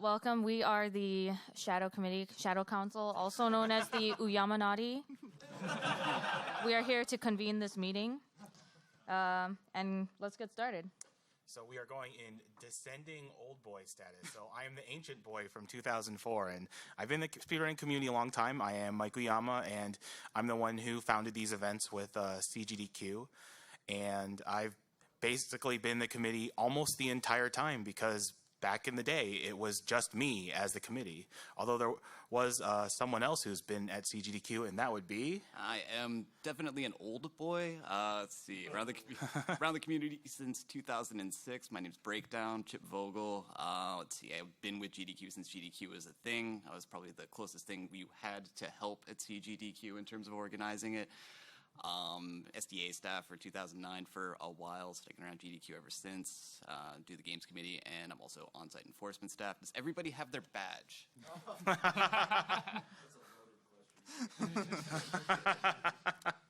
Welcome. We are the Shadow Committee, Shadow Council, also known as the Uyama. We are here to convene this meeting, and let's get started. So we are going in descending old boy status. So I am the ancient boy from 2004, and I've been in the speedrunning community a long time. I am Mike Uyama, and I'm the one who founded these events with SGDQ. And I've basically been in the committee almost the entire time because back in the day, it was just me as the committee. Although there was someone else who's been at CGDQ, and that would be? I am definitely an old boy. Let's see, around the community since 2006. My name's Breakdown, Chip Vogel. Let's see, I've been with GDQ since GDQ was a thing. I was probably the closest thing we had to help at CGDQ in terms of organizing it. SDA staff for 2009 for a while, sticking around GDQ ever since, do the games committee, and I'm also on-site enforcement staff. Does everybody have their badge?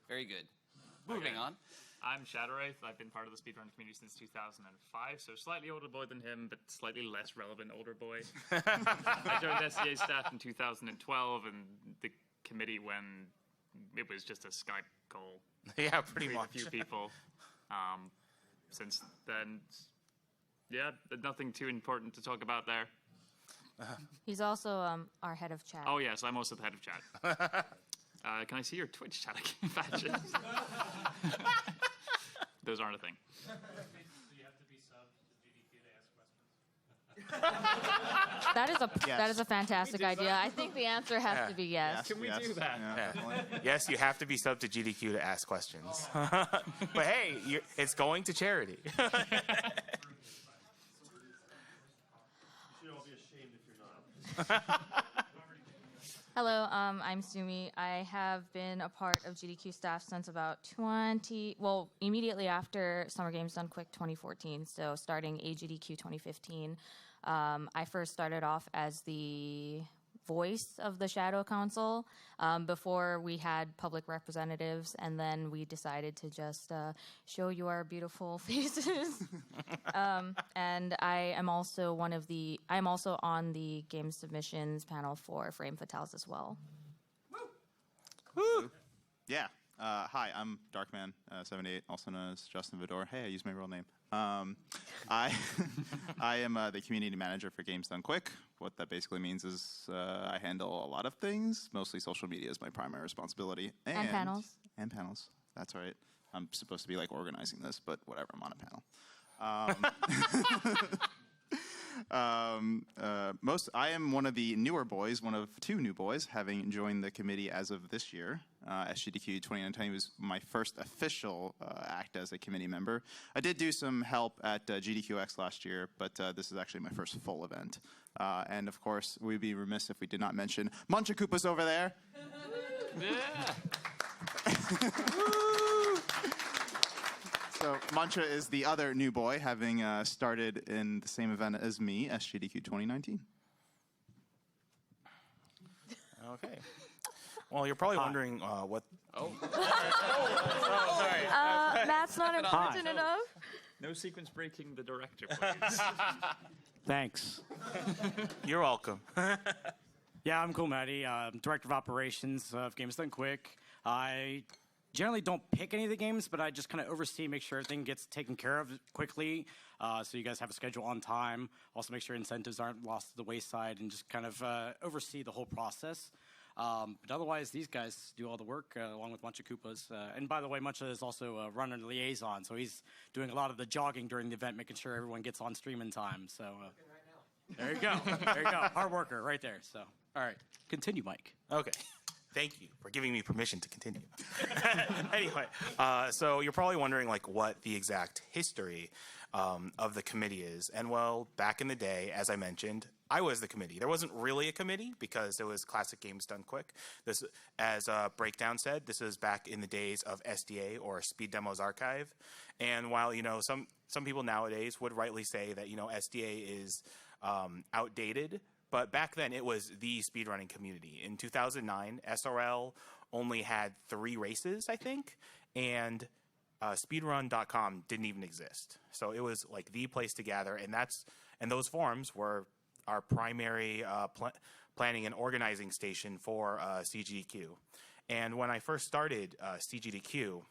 Very good. Moving on. I'm ShadowWraith. I've been part of the speedrun community since 2005, so slightly older boy than him, but slightly less relevant older boy. I joined SDA staff in 2012, and the committee when it was just a Skype call. Yeah, pretty much. A few people. Since then, yeah, nothing too important to talk about there. He's also our head of chat. Oh, yes, I'm also the head of chat. Can I see your Twitch chat badges? Those aren't a thing. Do you have to be subbed to GDQ to ask questions? That is a fantastic idea. I think the answer has to be yes. Can we do that? Yeah. Yes, you have to be sub to GDQ to ask questions. But hey, it's going to charity. You should all be ashamed if you're not. Hello, I'm Sumi. I have been a part of GDQ staff since about immediately after Summer Games Done Quick 2014, so starting AGDQ 2015. I first started off as the voice of the Shadow Council before we had public representatives, and then we decided to just show you our beautiful faces. And I am also I'm also on the game submissions panel for Frame Fatales as well. Woo! Yeah. Hi, I'm Darkman78, also known as Justin Vidor. Hey, I use my real name. I am the community manager for Games Done Quick. What that basically means is I handle a lot of things. Mostly social media is my primary responsibility. And panels. And panels. That's right. I'm supposed to be like organizing this, but whatever, I'm on a panel. I am one of the newer boys, one of two new boys, having joined the committee as of this year. SGDQ 2019 was my first official act as a committee member. I did do some help at GDQX last year, but this is actually my first full event. And of course, we'd be remiss if we did not mention Munchakoopa's over there. Yeah. So Mantra is the other new boy, having started in the same event as me, SGDQ 2019. Okay. Well, you're probably wondering what... Oh. Sorry. Matt's not important enough. No sequence breaking the director, please. Thanks. You're welcome. Yeah, I'm Coolmatty, Director of Operations of Games Done Quick. I generally don't pick any of the games, but I just kind of oversee, make sure everything gets taken care of quickly, so you guys have a schedule on time. Also make sure incentives aren't lost to the wayside, and just kind of oversee the whole process. But otherwise, these guys do all the work, along with Munchakoopas. And by the way, Muncha is also a runner liaison, so he's doing a lot of the jogging during the event, making sure everyone gets on stream in time. So there you go. There you go. Hard worker right there. So, all right. Continue, Mike. Okay. Thank you for giving me permission to continue. Anyway, so you're probably wondering like what the exact history of the committee is. And well, back in the day, as I mentioned, I was the committee. There wasn't really a committee because it was Classic Games Done Quick. This, as Breakdown said, this is back in the days of SDA or Speed Demos Archive. And while, some people nowadays would rightly say that, SDA is outdated, but back then it was the speedrunning community. In 2009, SRL only had 3 races, I think, and speedrun.com didn't even exist. So it was like the place to gather, and those forums were our primary planning and organizing station for CGDQ. And when I first started CGDQ,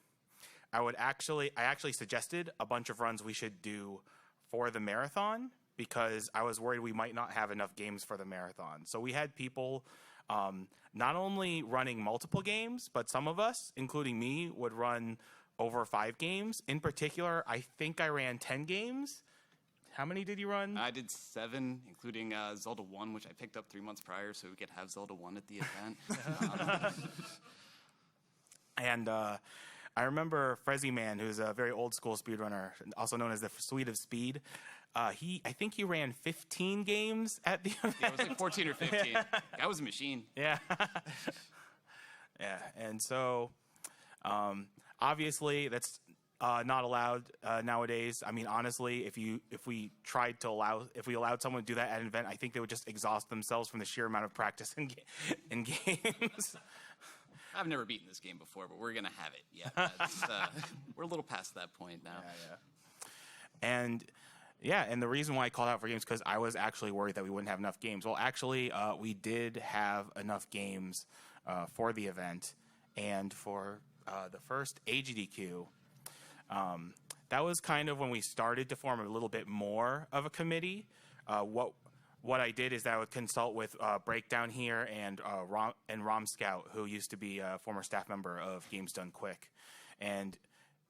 I actually suggested a bunch of runs we should do for the marathon because I was worried we might not have enough games for the marathon. So we had people not only running multiple games, but some of us, including me, would run over 5 games. In particular, I think I ran 10 games. How many did you run? I did 7, including Zelda 1, which I picked up 3 months prior, so we could have Zelda 1 at the event. And I remember Frezzy Man, who's a very old school speedrunner, also known as the Suite of Speed. I think he ran 15 games at the event. Yeah, it was like 14 or 15. I was a machine. Yeah. Yeah. And so, obviously, that's not allowed nowadays. I mean, honestly, if we allowed someone to do that at an event, I think they would just exhaust themselves from the sheer amount of practice in games. I've never beaten this game before, but we're going to have it. Yeah, we're a little past that point now. Yeah. And the reason why I called out for games because I was actually worried that we wouldn't have enough games. Well, actually, we did have enough games for the event and for the first AGDQ. That was kind of when we started to form a little bit more of a committee. What I did is that I would consult with Breakdown here and Rom Scout, who used to be a former staff member of Games Done Quick. And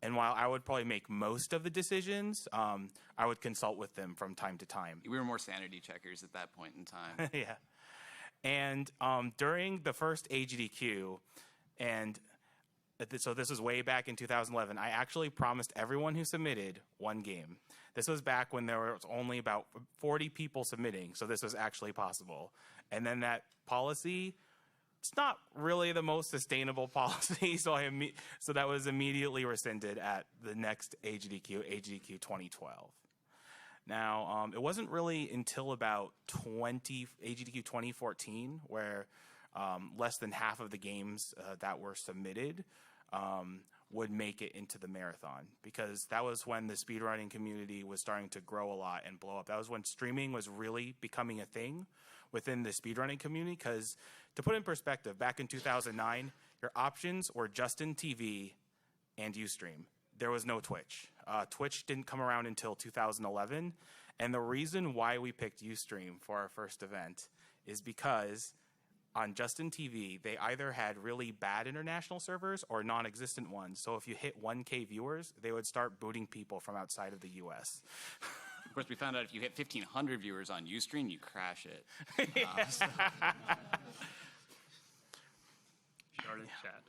while I would probably make most of the decisions, I would consult with them from time to time. We were more sanity checkers at that point in time. Yeah. And during the first AGDQ, and so this was way back in 2011, I actually promised everyone who submitted 1 game. This was back when there was only about 40 people submitting, so this was actually possible. And then that policy, it's not really the most sustainable policy, so that was immediately rescinded at the next AGDQ 2012. Now, it wasn't really until about AGDQ 2014 where less than half of the games that were submitted would make it into the marathon, because that was when the speedrunning community was starting to grow a lot and blow up. That was when streaming was really becoming a thing within the speedrunning community, because to put in perspective, back in 2009, your options were Justin TV and Ustream. There was no Twitch. Twitch didn't come around until 2011, and the reason why we picked Ustream for our first event is because on Justin TV, they either had really bad international servers or non-existent ones. So if you hit 1K viewers, they would start booting people from outside of the U.S. Of course, we found out if you hit 1,500 viewers on Ustream, you crash it. Charlotte chat.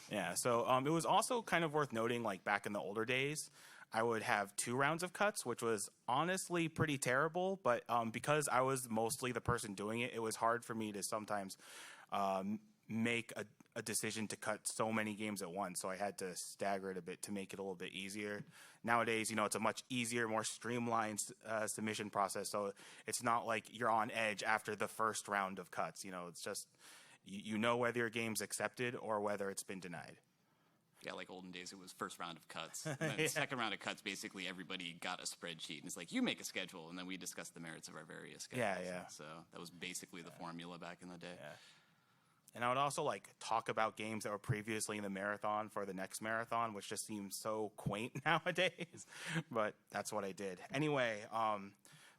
Yeah, so it was also kind of worth noting, like back in the older days, I would have 2 rounds of cuts, which was honestly pretty terrible. But because I was mostly the person doing it, it was hard for me to sometimes make a decision to cut so many games at once. So I had to stagger it a bit to make it a little bit easier. Nowadays, it's a much easier, more streamlined submission process. So it's not like you're on edge after the first round of cuts. It's just you know whether your game's accepted or whether it's been denied. Yeah, like olden days, it was first round of cuts. And then second round of cuts, basically everybody got a spreadsheet. And it's like, you make a schedule, and then we discuss the merits of our various schedules. Yeah. So that was basically the formula back in the day. Yeah. And I would also talk about games that were previously in the marathon for the next marathon, which just seems so quaint nowadays. But that's what I did. Anyway,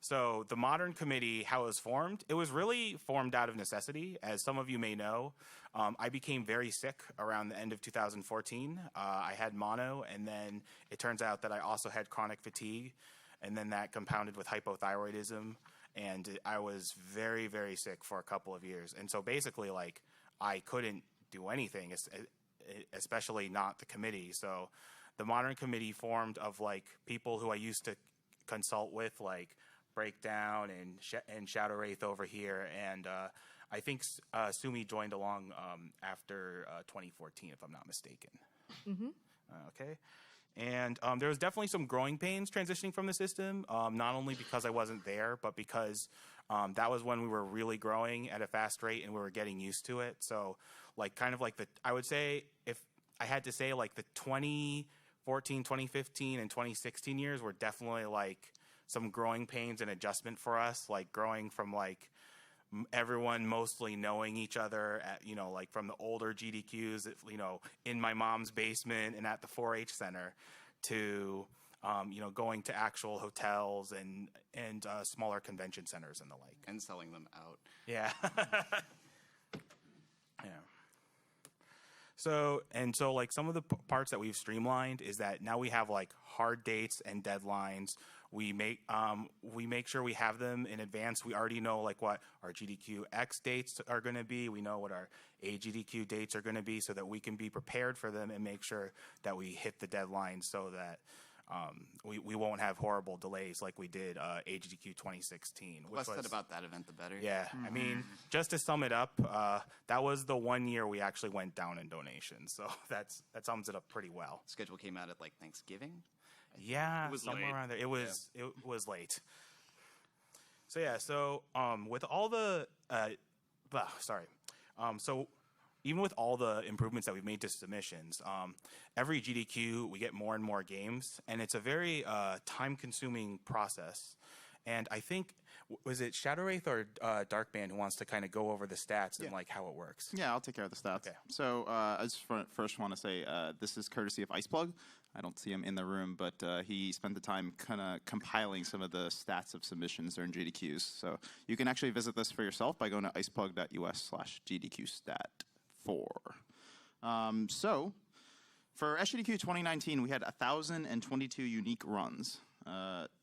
so the modern committee, how it was formed, it was really formed out of necessity. As some of you may know, I became very sick around the end of 2014. I had mono, and then it turns out that I also had chronic fatigue, and then that compounded with hypothyroidism, and I was very, very sick for a couple of years. And so basically, I couldn't do anything, especially not the committee. So the modern committee formed of people who I used to consult with, Breakdown and ShadowWraith over here, and I think Sumi joined along after 2014, if I'm not mistaken. Mm-hmm. Okay. And there was definitely some growing pains transitioning from the system, not only because I wasn't there, but because that was when we were really growing at a fast rate and we were getting used to it. So, I would say, if I had to say, the 2014, 2015, and 2016 years were definitely some growing pains and adjustment for us, like growing from like everyone mostly knowing each other at, like from the older GDQs, in my mom's basement and at the 4-H center, to going to actual hotels and smaller convention centers and the like, and selling them out. yeah. Yeah. So like some of the parts that we've streamlined is that now we have like hard dates and deadlines. We make sure we have them in advance. We already know like what our GDQ X dates are going to be. We know what our AGDQ dates are going to be, so that we can be prepared for them and make sure that we hit the deadlines, so that we won't have horrible delays like we did AGDQ 2016. The less said about that event, the better. Yeah, I mean, just to sum it up, that was the one year we actually went down in donations. So that sums it up pretty well. Schedule came out at like Thanksgiving. Yeah, was somewhere late. around there. It was late. So yeah, with all the so even with all the improvements that we've made to submissions, every GDQ we get more and more games, and it's a very time-consuming process. And I think, was it ShadowWraith or Darkband who wants to kind of go over the stats and like how it works? Yeah, I'll take care of the stats. Okay. So I just first want to say this is courtesy of Iceplug. I don't see him in the room, but he spent the time kind of compiling some of the stats of submissions during GDQs. So you can actually visit this for yourself by going to iceplug.us/GDQstat4. So for SGDQ 2019, we had 1,022 unique runs.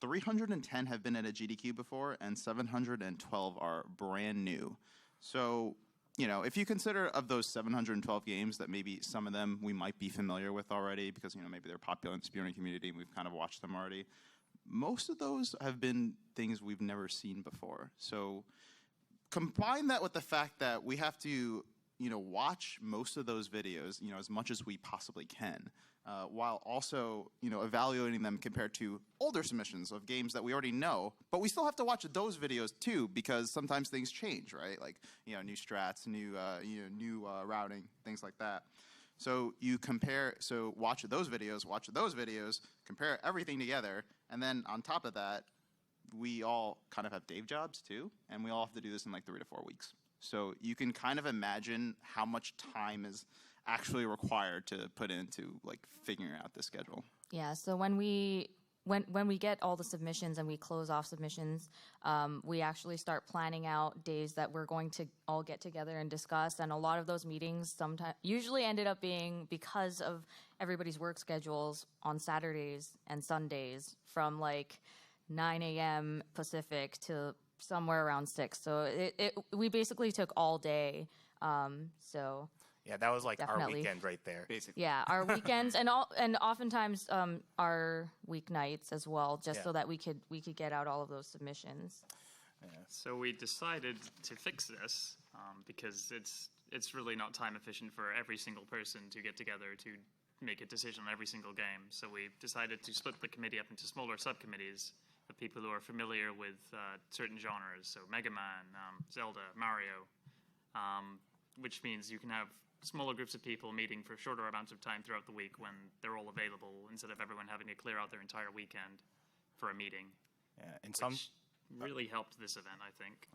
310 have been at a GDQ before, and 712 are brand new. So, if you consider of those 712 games that maybe some of them we might be familiar with already because, maybe they're popular in the speedrunning community and we've kind of watched them already, most of those have been things we've never seen before. So combine that with the fact that we have to, watch most of those videos, as much as we possibly can, while also, evaluating them compared to older submissions of games that we already know, but we still have to watch those videos too, because sometimes things change, right? Like, new strats, new routing, things like that. So watch those videos, compare everything together, and then on top of that, we all kind of have day jobs too, and we all have to do this in like 3 to 4 weeks. So you can kind of imagine how much time is actually required to put into like figuring out the schedule. Yeah, so when we get all the submissions and we close off submissions, we actually start planning out days that we're going to all get together and discuss. And a lot of those meetings usually ended up being, because of everybody's work schedules, on Saturdays and Sundays from like 9 a.m. Pacific to somewhere around 6. So we basically took all day. Yeah, that was like Definitely. our weekend right there. Basically. Yeah, our weekends and oftentimes our weeknights as well, just so that we could get out all of those submissions. So we decided to fix this because it's really not time efficient for every single person to get together to make a decision on every single game. So we decided to split the committee up into smaller subcommittees of people who are familiar with certain genres. So Mega Man, Zelda, Mario, which means you can have smaller groups of people meeting for shorter amounts of time throughout the week when they're all available, instead of everyone having to clear out their entire weekend for a meeting. Yeah, and Which really helped this event, I think.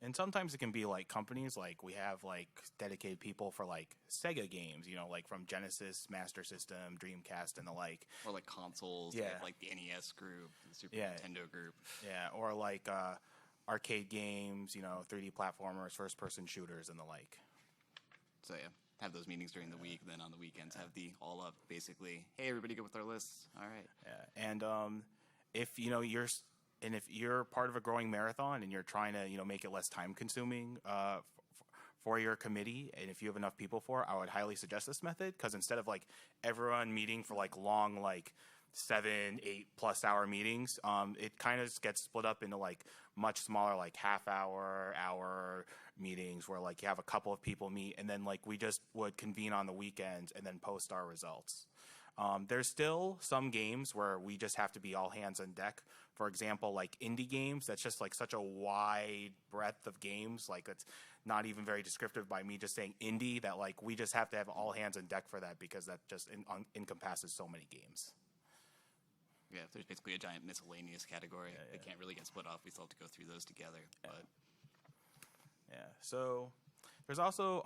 And sometimes it can be like companies, like we have like dedicated people for like Sega games, like from Genesis, Master System, Dreamcast, and the like. Or like consoles, Yeah. like the NES group, the Super Yeah. Nintendo group. Yeah, or like arcade games, 3D platformers, first-person shooters, and the like. So yeah, have those meetings during the week, then on the weekends have the all up, basically, hey, everybody good with our lists? All right. Yeah, and if if you're part of a growing marathon and you're trying to make it less time consuming for your committee, and if you have enough people for it, I would highly suggest this method, because instead of like everyone meeting for like long 7, 8+ hour meetings, it kind of gets split up into like much smaller, like hour meetings where like you have a couple of people meet, and then like we just would convene on the weekends and then post our results. There's still some games where we just have to be all hands on deck. For example, like indie games, that's just like such a wide breadth of games. Like it's not even very descriptive by me just saying indie, that like we just have to have all hands on deck for that, because that just encompasses so many games. Yeah, there's basically a giant miscellaneous category. They can't really get split off. We still have to go through those together. But Yeah. So there's also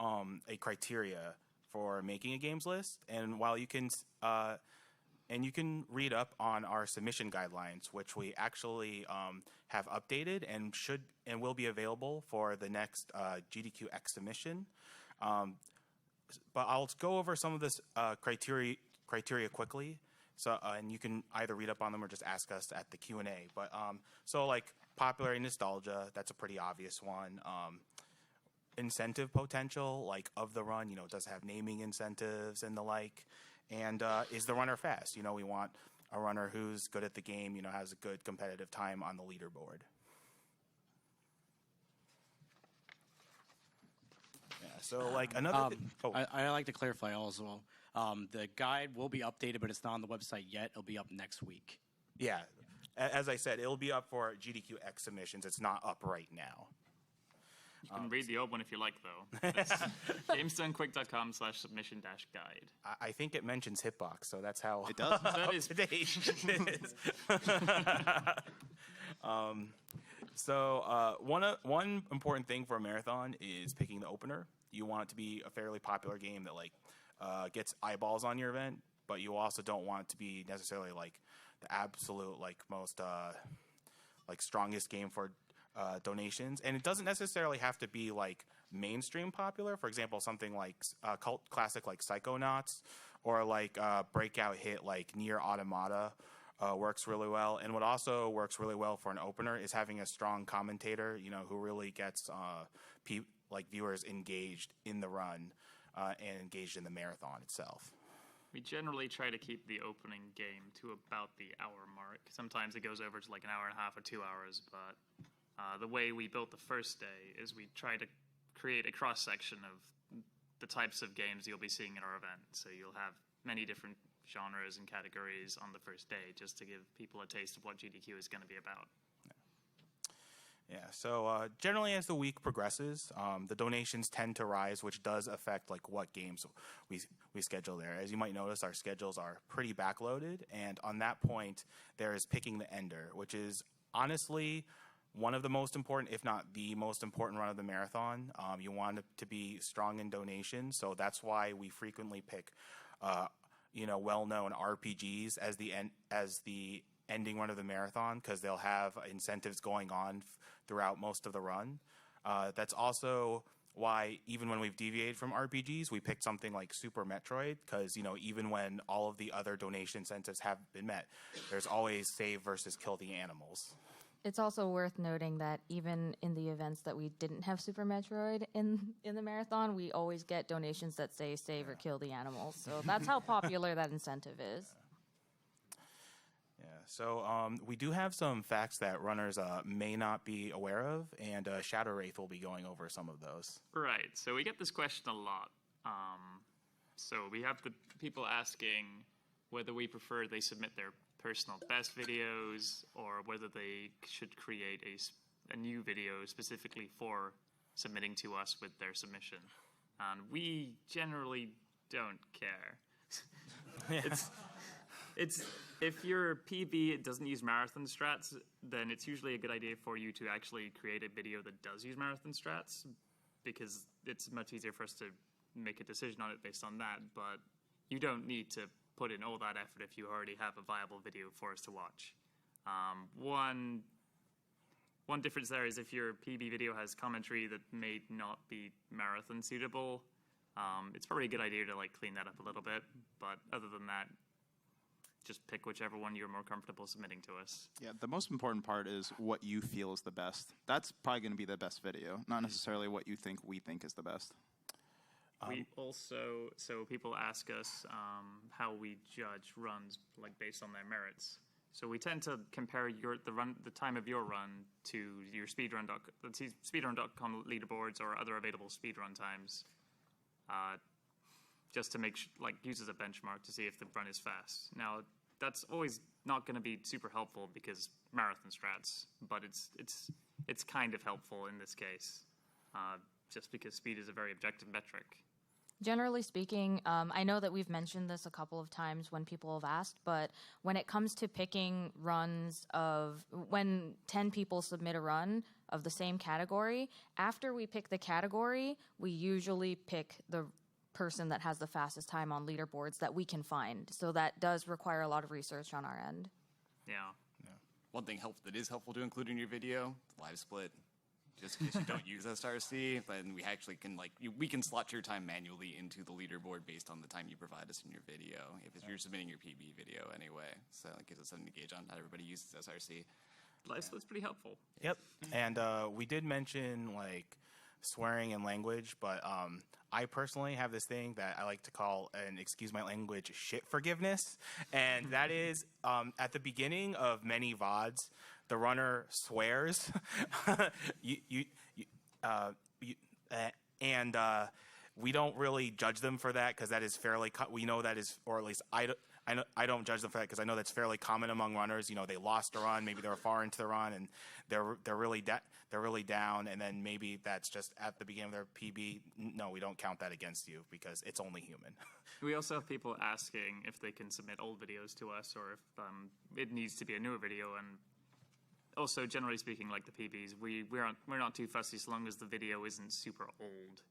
a criteria for making a games list, and while you can read up on our submission guidelines, which we actually have updated and will be available for the next GDQ X submission. But I'll go over some of this criteria quickly. So and you can either read up on them or just ask us at the Q&A. But so like popularity, nostalgia, that's a pretty obvious one. Incentive potential, like of the run, does it have naming incentives and the like. And is the runner fast? We want a runner who's good at the game, has a good competitive time on the leaderboard. Yeah, so like another... I like to clarify also. The guide will be updated, but it's not on the website yet. It'll be up next week. Yeah. As I said, it'll be up for GDQ X submissions. It's not up right now. You can read the old one if you like, though. GamesDoneQuick.com/submission-guide. I think it mentions Hitbox, so that's how It does? That is it is. So one important thing for a marathon is picking the opener. You want it to be a fairly popular game that gets eyeballs on your event, but you also don't want it to be necessarily like the absolute most strongest game for donations. And it doesn't necessarily have to be like mainstream popular. For example, something like cult classic like Psychonauts or like breakout hit like Nier Automata works really well. And what also works really well for an opener is having a strong commentator, who really gets viewers engaged in the run and engaged in the marathon itself. We generally try to keep the opening game to about the hour mark. Sometimes it goes over to like an hour and a half or 2 hours, but the way we built the first day is we try to create a cross-section of the types of games you'll be seeing at our event. So you'll have many different genres and categories on the first day just to give people a taste of what GDQ is going to be about. Yeah, so generally as the week progresses, the donations tend to rise, which does affect what games we schedule there. As you might notice, our schedules are pretty backloaded, and on that point, there is picking the ender, which is honestly one of the most important, if not the most important run of the marathon. You want it to be strong in donations, so that's why we frequently pick, well-known RPGs as the ending run of the marathon, because they'll have incentives going on throughout most of the run. That's also why even when we've deviated from RPGs, we picked something like Super Metroid, because even when all of the other donation incentives have been met, there's always save versus kill the animals. It's also worth noting that even in the events that we didn't have Super Metroid in the marathon, we always get donations that say save or kill the animals. So that's how popular that incentive is. Yeah, so we do have some facts that runners may not be aware of, and ShadowWraith will be going over some of those. Right, so we get this question a lot. So we have the people asking whether we prefer they submit their personal best videos or whether they should create a new video specifically for submitting to us with their submission. And we generally don't care. It's if your PB doesn't use marathon strats, then it's usually a good idea for you to actually create a video that does use marathon strats, because it's much easier for us to make a decision on it based on that. But you don't need to put in all that effort if you already have a viable video for us to watch. One difference there is if your PB video has commentary that may not be marathon suitable, it's probably a good idea to clean that up a little bit. But other than that, just pick whichever one you're more comfortable submitting to us. Yeah, the most important part is what you feel is the best. That's probably going to be the best video, not necessarily what you think we think is the best. We also, so people ask us how we judge runs based on their merits. So we tend to compare the time of your run to your speedrun.com leaderboards or other available speedrun times, just to make use as a benchmark to see if the run is fast. Now that's always not going to be super helpful because marathon strats, but it's kind of helpful in this case, just because speed is a very objective metric. Generally speaking, I know that we've mentioned this a couple of times when people have asked, but when it comes to picking runs of when 10 people submit a run of the same category, after we pick the category, we usually pick the person that has the fastest time on leaderboards that we can find. So that does require a lot of research on our end. Yeah. One thing that is helpful to include in your video, live split. Just in case you don't use SRC, then we actually can we can slot your time manually into the leaderboard based on the time you provide us in your video. If you're submitting your PB video anyway, so it gives us something to gauge on. Not everybody uses SRC. Live split's pretty helpful. Yep. And we did mention swearing and language, but I personally have this thing that I like to call, and excuse my language, shit forgiveness. And that is at the beginning of many VODs, the runner swears. And we don't really judge them for that because that is fairly, we know that is, or at least I don't judge them for that because I know that's fairly common among runners. You know, they lost a run, maybe they were far into the run, and they're really down, and then maybe that's just at the beginning of their PB. No, we don't count that against you because it's only human. We also have people asking if they can submit old videos to us or if it needs to be a newer video. And also, generally speaking, like the PBs, we're not too fussy so long as the video isn't super old.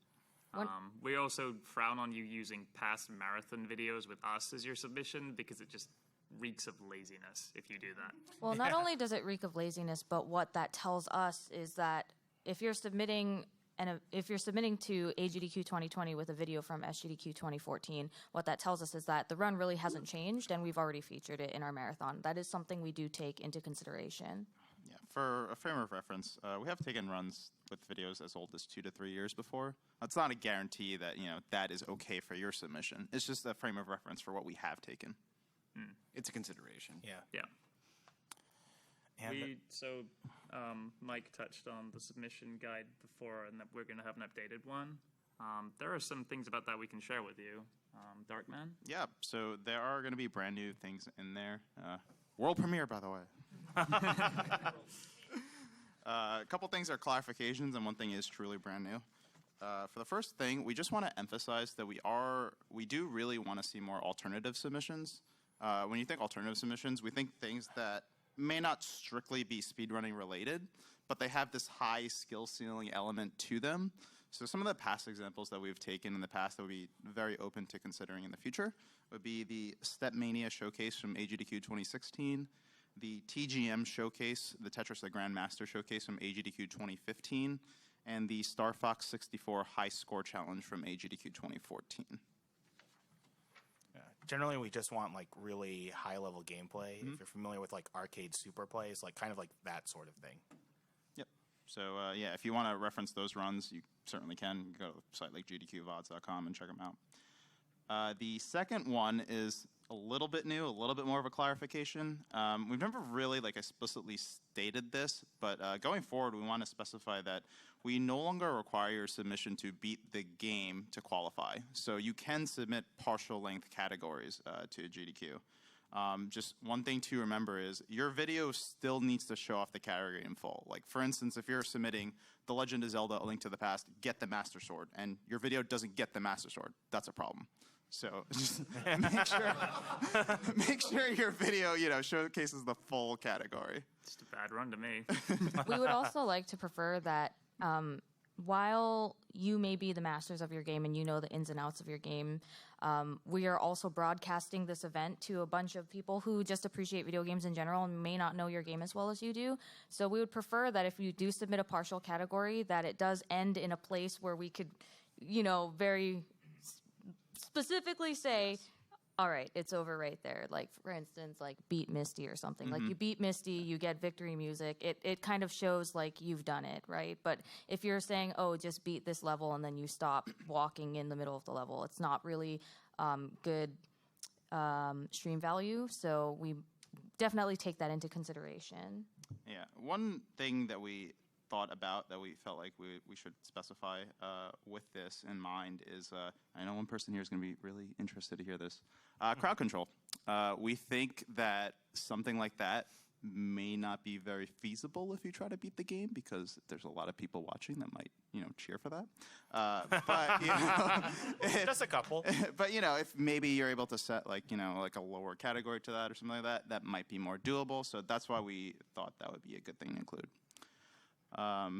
We also frown on you using past marathon videos with us as your submission because it just reeks of laziness if you do that. Well, not only does it reek of laziness, but what that tells us is that if you're submitting to AGDQ 2020 with a video from SGDQ 2014, what that tells us is that the run really hasn't changed and we've already featured it in our marathon. That is something we do take into consideration. Yeah, for a frame of reference, we have taken runs with videos as old as 2 to 3 years before. That's not a guarantee that that is okay for your submission. It's just a frame of reference for what we have taken. It's a consideration. Yeah. Yeah. And Mike touched on the submission guide before, and that we're going to have an updated one. There are some things about that we can share with you. Darkman? Yeah, so there are going to be brand new things in there. World premiere, by the way. A couple things are clarifications, and one thing is truly brand new. For the first thing, we just want to emphasize that we do really want to see more alternative submissions. When you think alternative submissions, we think things that may not strictly be speedrunning related, but they have this high skill ceiling element to them. So some of the past examples that we've taken in the past that would be very open to considering in the future would be the Stepmania showcase from AGDQ 2016, the TGM showcase, the Tetris the Grandmaster showcase from AGDQ 2015, and the Star Fox 64 high score challenge from AGDQ 2014. generally we just want really high level gameplay. If you're familiar with arcade super plays, kind of that sort of thing. Yep. So yeah, if you want to reference those runs, you certainly can. You go to a site like gdqvods.com and check them out. The second one is a little bit new, a little bit more of a clarification. We've never really explicitly stated this, but going forward, we want to specify that we no longer require your submission to beat the game to qualify. So you can submit partial length categories to GDQ. Just one thing to remember is your video still needs to show off the category in full. For instance, if you're submitting The Legend of Zelda: A Link to the Past, get the Master Sword, and your video doesn't get the Master Sword, that's a problem. So just make sure your video, showcases the full category. Just a bad run to me. We would also like to prefer that while you may be the masters of your game and you know the ins and outs of your game, we are also broadcasting this event to a bunch of people who just appreciate video games in general and may not know your game as well as you do. So we would prefer that if you do submit a partial category, that it does end in a place where we could, very specifically say, all right, it's over right there. For instance, beat Misty or something. You beat Misty, you get victory music. It kind of shows you've done it, right? But if you're saying, oh, just beat this level and then you stop walking in the middle of the level, it's not really good stream value. So we definitely take that into consideration. Yeah, one thing that we thought about that we felt like we should specify with this in mind is, I know one person here is going to be really interested to hear this, crowd control. We think that something like that may not be very feasible if you try to beat the game because there's a lot of people watching that might, cheer for that. But, Just a couple. But, if maybe you're able to set like a lower category to that or something like that, that might be more doable. So that's why we thought that would be a good thing to include. How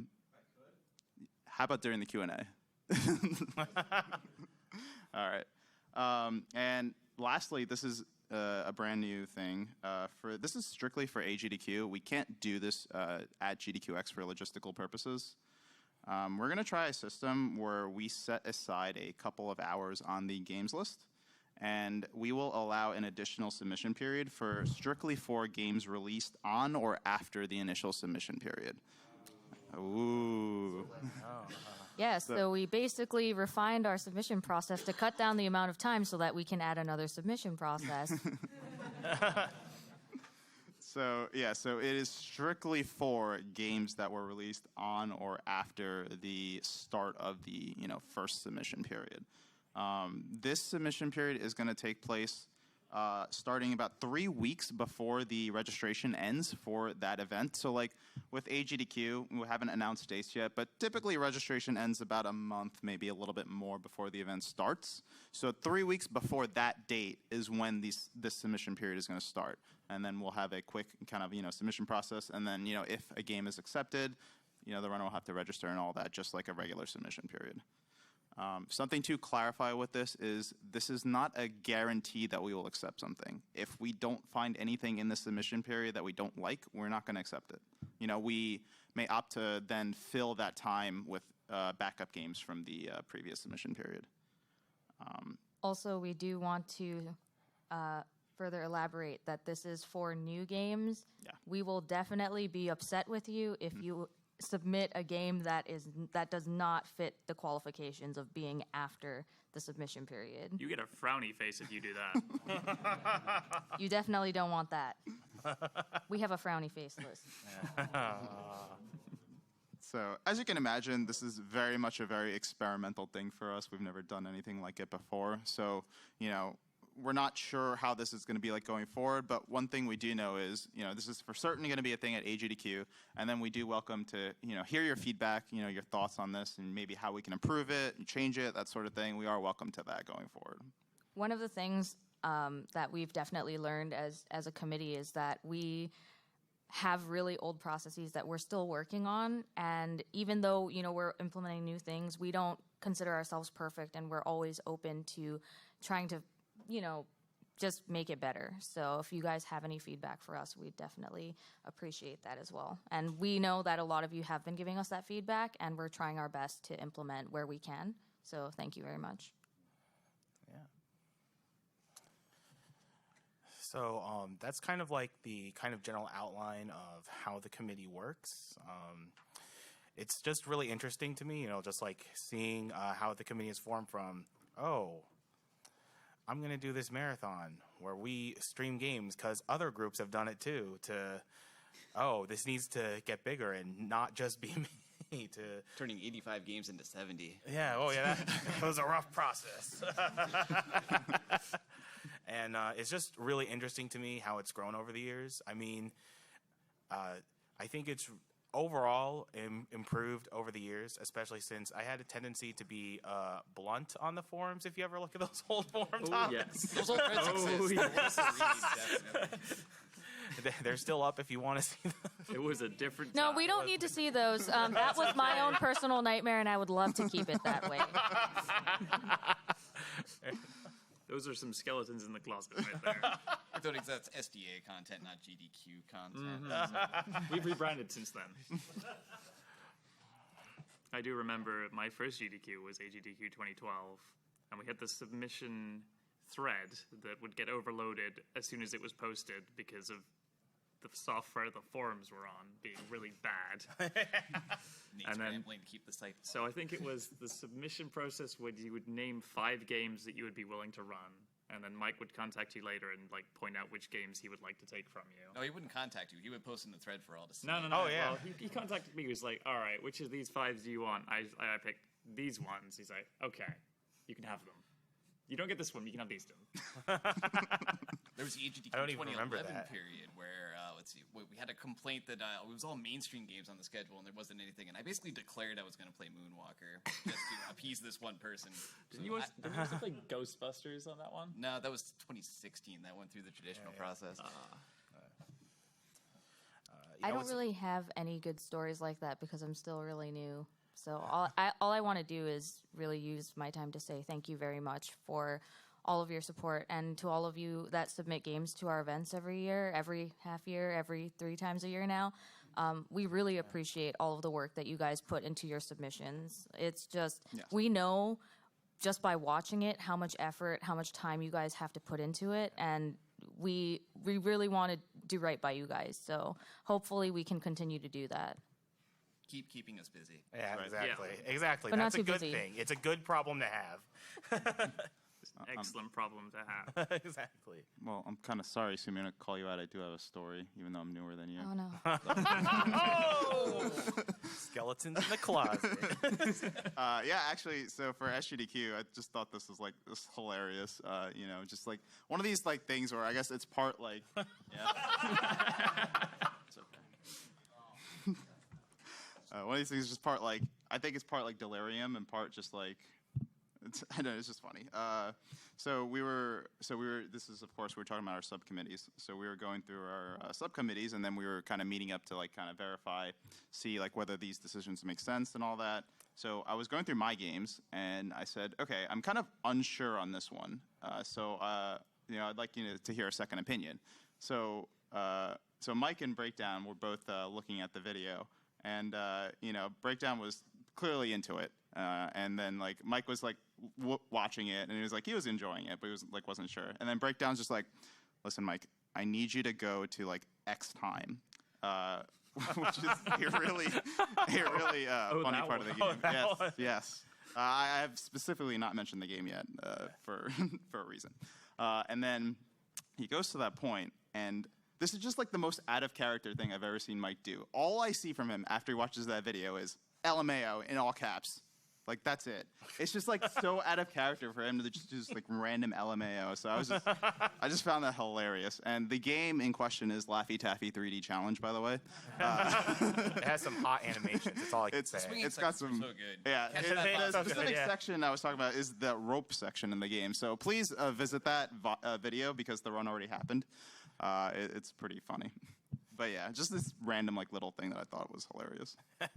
about during the Q&A? All right. And lastly, this is a brand new thing. This is strictly for AGDQ. We can't do this at GDQX for logistical purposes. We're going to try a system where we set aside a couple of hours on the games list, and we will allow an additional submission period strictly for games released on or after the initial submission period. Ooh. Yes, so we basically refined our submission process to cut down the amount of time so that we can add another submission process. So it is strictly for games that were released on or after the start of the first submission period. This submission period is going to take place starting about 3 weeks before the registration ends for that event. So like with AGDQ, we haven't announced dates yet, but typically registration ends about a month, maybe a little bit more before the event starts. So 3 weeks before that date is when this submission period is going to start. And then we'll have a quick kind of, submission process. And then, if a game is accepted, the runner will have to register and all that, just like a regular submission period. Something to clarify with this is not a guarantee that we will accept something. If we don't find anything in the submission period that we don't like, we're not going to accept it. We may opt to then fill that time with backup games from the previous submission period. Also, we do want to further elaborate that this is for new games. Yeah. We will definitely be upset with you if you submit a game that does not fit the qualifications of being after the submission period. You get a frowny face if you do that. You definitely don't want that. We have a frowny face list. So as you can imagine, this is very much a very experimental thing for us. We've never done anything like it before. So, we're not sure how this is going to be like going forward, but one thing we do know is, this is for certain going to be a thing at AGDQ, and then we do welcome to, hear your feedback, your thoughts on this, and maybe how we can improve it and change it, that sort of thing. We are welcome to that going forward. One of the things that we've definitely learned as a committee is that we have really old processes that we're still working on, and even though, we're implementing new things, we don't consider ourselves perfect, and we're always open to trying to just make it better. So if you guys have any feedback for us, we definitely appreciate that as well. And we know that a lot of you have been giving us that feedback, and we're trying our best to implement where we can. So thank you very much. Yeah. So that's kind of like the kind of general outline of how the committee works. It's just really interesting to me, just like seeing how the committee is formed from, I'm going to do this marathon where we stream games because other groups have done it too, this needs to get bigger and not just be me, to Turning 85 games into 70. Yeah, that was a rough process. And it's just really interesting to me how it's grown over the years. I mean, I think it's overall improved over the years, especially since I had a tendency to be blunt on the forums. If you ever look at those old forum topics. Yes. Those old threads exist. yes. Definitely. They're still up if you want to see them. It was a different No, time. we don't need to see those. That was my own personal nightmare, and I would love to keep it that way. Those are some skeletons in the closet right there. I thought that's SDA content, not GDQ content. We've rebranded since then. I do remember my first GDQ was AGDQ 2012, and we had the submission thread that would get overloaded as soon as it was posted because of the software the forums were on being really bad. Needs And then- rambling to keep the site. So I think it was the submission process where you would name 5 games that you would be willing to run, and then Mike would contact you later and point out which games he would like to take from you. No, he wouldn't contact you. He would post in the thread for all to see. No. Oh, yeah. Well, he contacted me. He was like, all right, which of these 5 do you want? I picked these ones. He's like, okay, you can have them. You don't get this one, you can have these two. There was the AGDQ I don't even remember 2011 that. period where, let's see, we had a complaint that it was all mainstream games on the schedule and there wasn't anything. And I basically declared I was going to play Moonwalker just to appease this one person. Didn't you also play Ghostbusters on that one? No, that was 2016. That went through the traditional process. I don't really have any good stories like that because I'm still really new. So all I want to do is really use my time to say thank you very much for all of your support, and to all of you that submit games to our events every year, every half year, every 3 times a year now. We really appreciate all of the work that you guys put into your submissions. It's just, we know just by watching it how much effort, how much time you guys have to put into it, and we really want to do right by you guys. So hopefully we can continue to do that. Keep keeping us busy. Yeah, Right. exactly. Yeah. Exactly. But That's not a too good busy. thing. It's a good problem to have. Excellent problem to have. Exactly. Well, I'm kind of sorry, Sumi, to call you out. I do have a story, even though I'm newer than you. Oh no. Oh! Skeletons in the closet. Yeah, actually, so for SGDQ, I just thought this was hilarious. Just like one of these things where I guess it's part like, It's okay. One of these things is just part I think it's part delirium and part just I know, it's just funny. This is, of course, we were talking about our subcommittees. So we were going through our subcommittees, and then we were kind of meeting up to kind of verify, see whether these decisions make sense and all that. So I was going through my games, and I said, okay, I'm kind of unsure on this one. I'd like to hear a second opinion. So Mike and Breakdown were both looking at the video, and Breakdown was clearly into it. And then Mike was watching it, and he was enjoying it, but he was wasn't sure. And then Breakdown's just listen, Mike, I need you to go to X time, which is a really funny part of the game. Yes. I have specifically not mentioned the game yet for a reason. And then he goes to that point, and this is just the most out of character thing I've ever seen Mike do. All I see from him after he watches that video is LMAO in all caps. That's it. It's just so out of character for him to just do random LMAO. So I just found that hilarious. And the game in question is Laffy Taffy 3D Challenge, by the way. It has some hot animations. That's all I can say. It's got some. So good. Yeah. Catch that The bus. specific Yeah. section I was talking about is the rope section in the game. So please visit that video because the run already happened. It's pretty funny. But yeah, just this random little thing that I thought was hilarious. I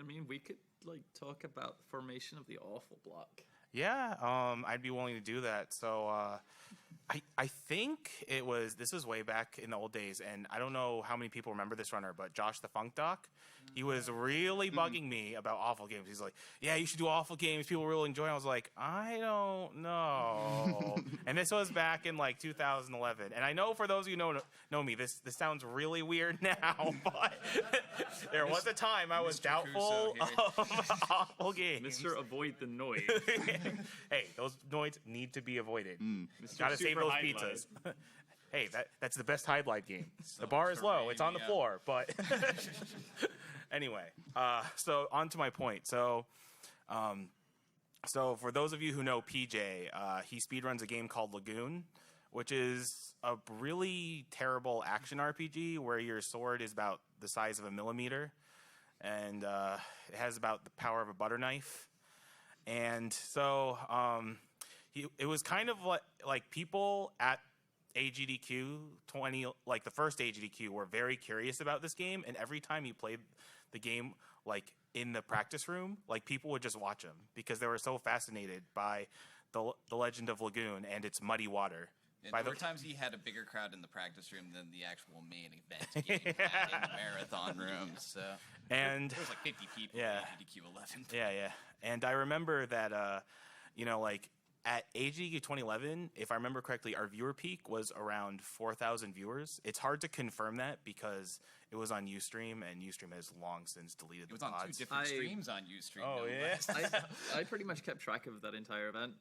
mean, we could talk about the formation of the awful block. Yeah, I'd be willing to do that. So I think this was way back in the old days, and I don't know how many people remember this runner, but Josh the Funk Doc, he was really bugging me about awful games. He's like, yeah, you should do awful games. People really enjoy it. I was like, I don't know. And this was back in 2011. And I know for those of you who know me, this sounds really weird now, but there was a time I was Mr. doubtful Crusoe of awful games. Mr. Avoid the Noise. Hey, those noids need to be avoided. Mr. Gotta save Super those Highlight. pizzas. Hey, that's the best highlight game. So The bar much is for low. It's on the rating, floor, but anyway. So on to my point. So for those of you who know PJ, he speedruns a game called Lagoon, which is a really terrible action RPG where your sword is about the size of a millimeter, and it has about the power of a butter knife. And so it was kind of like people at AGDQ 20, the first AGDQ, were very curious about this game, and every time he played the game in the practice room, people would just watch him because they were so fascinated by the Legend of Lagoon and its muddy water. There were times he had a bigger crowd in the practice room than the actual main event game had in the marathon room. So And there was 50 people Yeah. at AGDQ 11. Yeah. And I remember that, at AGDQ 2011, if I remember correctly, our viewer peak was around 4,000 viewers. It's hard to confirm that because it was on Ustream, and Ustream has long since deleted It was the on 2 pods. different I- streams on Ustream. Oh, no yeah? less. I pretty much kept track of that entire event.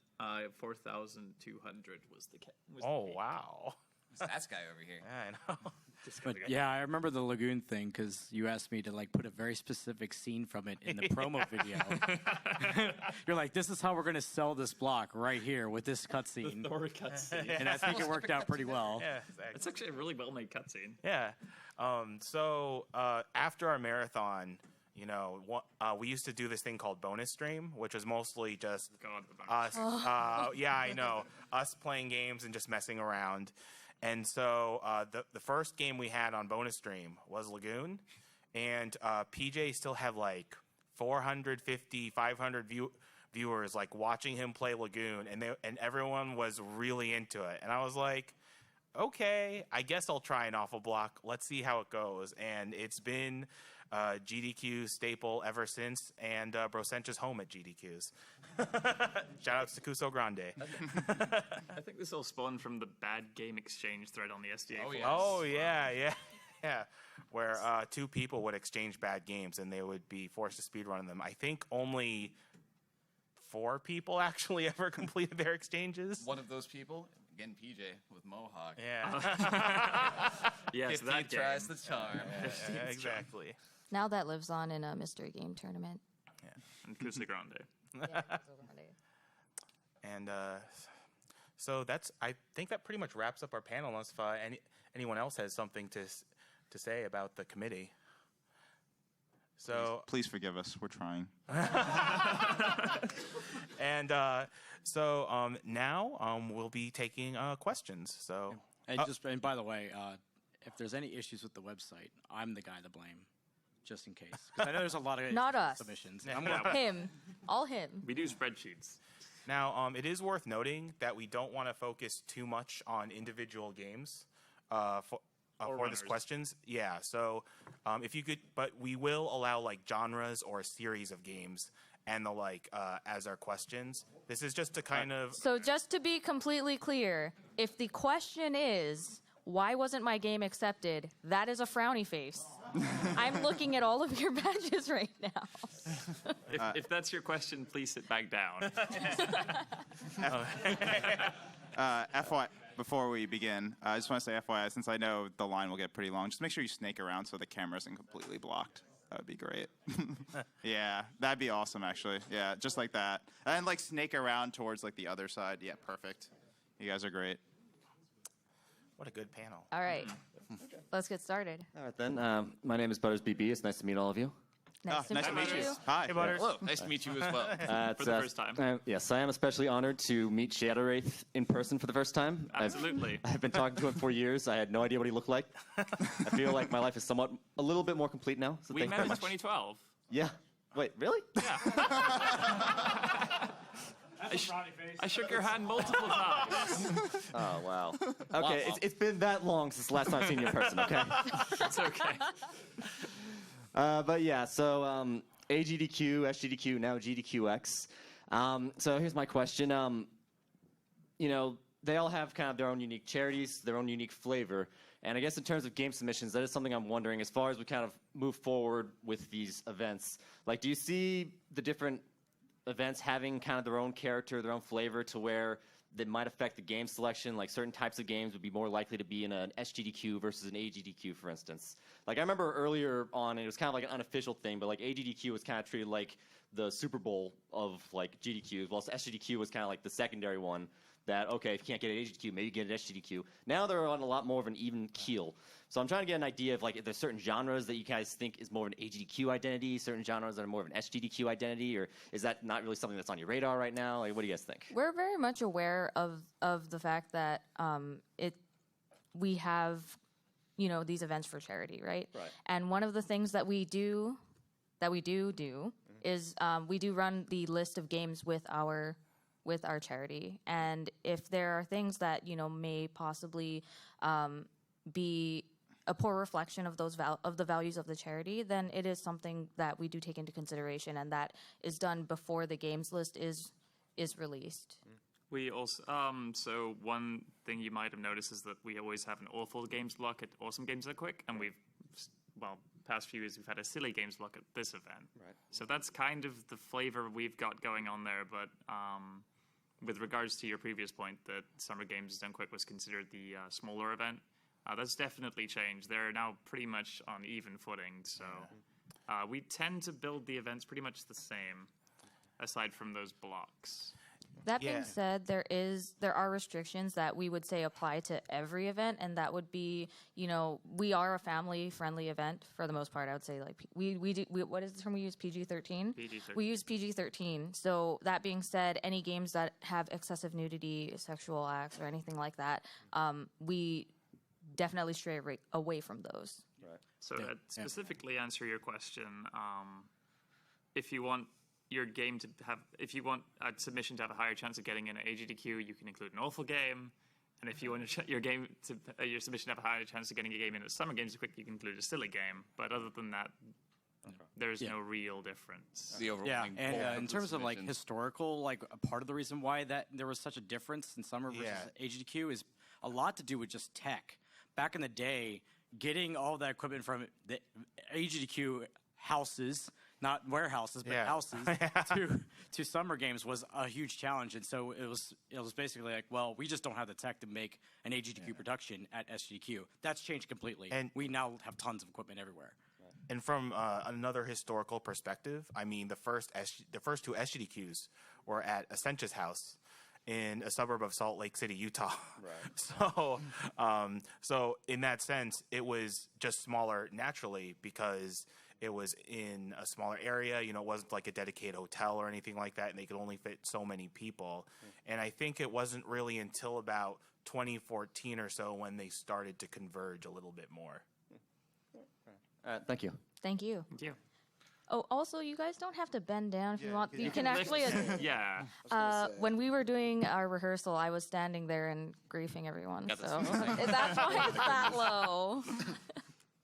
4,200 was the Oh, peak. wow. Who's that guy over here? Yeah, I know. But yeah, I remember the Lagoon thing because you asked me to like put a very specific scene from it in the promo video. You're like, this is how we're going to sell this block right here with this cutscene. Thor cutscene. And I think it worked out pretty well. Yeah, exactly. It's actually a really well-made cutscene. Yeah. So after our marathon, you know, we used to do this thing called bonus stream, which was mostly just God, the bonus. us. Yeah, I know. Us playing games and just messing around. And so the first game we had on bonus stream was Lagoon, and PJ still had like 450, 500 viewers like watching him play Lagoon, and everyone was really into it. And I was like, okay, I guess I'll try an awful block. Let's see how it goes. And it's been GDQ staple ever since, and Brosencha's home at GDQs. Shout outs to Kuso Grande. I think this all spawned from the bad game exchange thread on the SDA. Oh, forums. yes. Oh, yeah. Where two people would exchange bad games and they would be forced to speedrun them. I think only 4 people actually ever completed their exchanges. One of those people, again, PJ with Mohawk. Yeah. Yeah, so that 15 tries game. the charm. Yeah, exactly. Now that lives on in a mystery game tournament. And Kusa Grande. Yeah, And so I think that pretty much wraps up our panel unless anyone else has something to say about the committee. So Please forgive us. We're trying. and now we'll be taking questions. So And by the way, if there's any issues with the website, I'm the guy to blame, just in case. 'Cause I know there's a lot of Not us. submissions. Him. All him. We do spreadsheets. now it is worth noting that we don't want to focus too much on individual games for runners. this questions. Yeah. So if you could, but we will allow like genres or a series of games and the like as our questions. This is just to kind of. So just to be completely clear, if the question is, why wasn't my game accepted? That is a frowny face. I'm looking at all of your badges right now. If that's your question, please sit back down. FY, before we begin, I just want to say FYI, since I know the line will get pretty long, just make sure you snake around so the camera isn't completely blocked. That would be great. Yeah, that'd be awesome, actually. Yeah, just like that. And like snake around towards like the other side. Yeah, perfect. You guys are great. What a good panel. All right. Let's get started. All right, then. My name is Butters BB. It's nice to meet all of you. Nice nice to meet you. you. Hi. Hey, Butters. Hello, nice to meet you as well. For the first time. Yes, I am especially honored to meet ShadowWraith in person for the first time. Absolutely. I've been talking to him for years. I had no idea what he looked like. I feel like my life is a little bit more complete now. So We thank you met very in much. 2012. Yeah. Wait, really? I shook your hand multiple times. Oh, wow. Okay, it's been that long since the last time I've seen you in person, okay? It's okay. But yeah, so AGDQ, SGDQ, now GDQX. So here's my question. You know, they all have kind of their own unique charities, their own unique flavor. And I guess in terms of game submissions, that is something I'm wondering as far as we kind of move forward with these events. Like, do you see the different events having kind of their own character, their own flavor to where that might affect the game selection? Like certain types of games would be more likely to be in an SGDQ versus an AGDQ, for instance. Like I remember earlier on, it was kind of like an unofficial thing, but like AGDQ was kind of treated like the Super Bowl of like GDQs, whilst SGDQ was kind of like the secondary one that, okay, if you can't get an AGDQ, maybe get an SGDQ. Now they're on a lot more of an even keel. So I'm trying to get an idea of like if there's certain genres that you guys think is more of an AGDQ identity, certain genres that are more of an SGDQ identity, or is that not really something that's on your radar right now? Like, what do you guys think? We're very much aware of the fact that we have, you know, these events for charity, right? Right. And one of the things that we do is we do run the list of games with our charity, and if there are things that, you know, may possibly be a poor reflection of those of the values of the charity, then it is something that we do take into consideration, and that is done before the games list is released. We also, so one thing you might have noticed is that we always have an awful games block at Awesome Games That Quick, and we've, well, past few years we've had a silly games block at this event. Right. So that's kind of the flavor we've got going on there, but with regards to your previous point that Summer Games Done Quick was considered the smaller event, That's definitely changed. They're now pretty much on even footing. So we tend to build the events pretty much the same, aside from those blocks. That being Yeah. said, there are restrictions that we would say apply to every event, and that would be, we are a family-friendly event for the most part. I would say, like, what is the term we use? PG-13. PG-13. We use PG-13. So that being said, any games that have excessive nudity, sexual acts, or anything like that, we definitely stray away from those. So to specifically answer your question, if you want your game to have, if you want a submission to have a higher chance of getting in an AGDQ, you can include an awful game. And if you want your game to your submission to have a higher chance of getting a game in at Summer Games Quick, you can include a silly game. But other than that, there's no real difference. The overwhelming and bulk in the terms of like submissions. historical, like a part of the reason why that there was such a difference in Summer versus AGDQ is a lot to do with just tech. Back in the day, getting all that equipment from the AGDQ houses, not warehouses, but houses, to Summer Games was a huge challenge. And so it was basically like, well, we just don't have the tech to make an AGDQ production at SGDQ. That's changed completely. And we now have tons of equipment everywhere. And from another historical perspective, I mean, the first two SGDQs were at Essentia's house in a suburb of Salt Lake City, Utah. Right. So in that sense, it was just smaller naturally because it was in a smaller area. It wasn't like a dedicated hotel or anything like that, and they could only fit so many people. And I think it wasn't really until about 2014 or so when they started to converge a little bit more. Thank you. Thank you. Thank you. Oh, also, you guys don't have to bend down if you want. You can actually. Yeah. When we were doing our rehearsal, I was standing there and griefing everyone. Yeah, So that's why it's that low.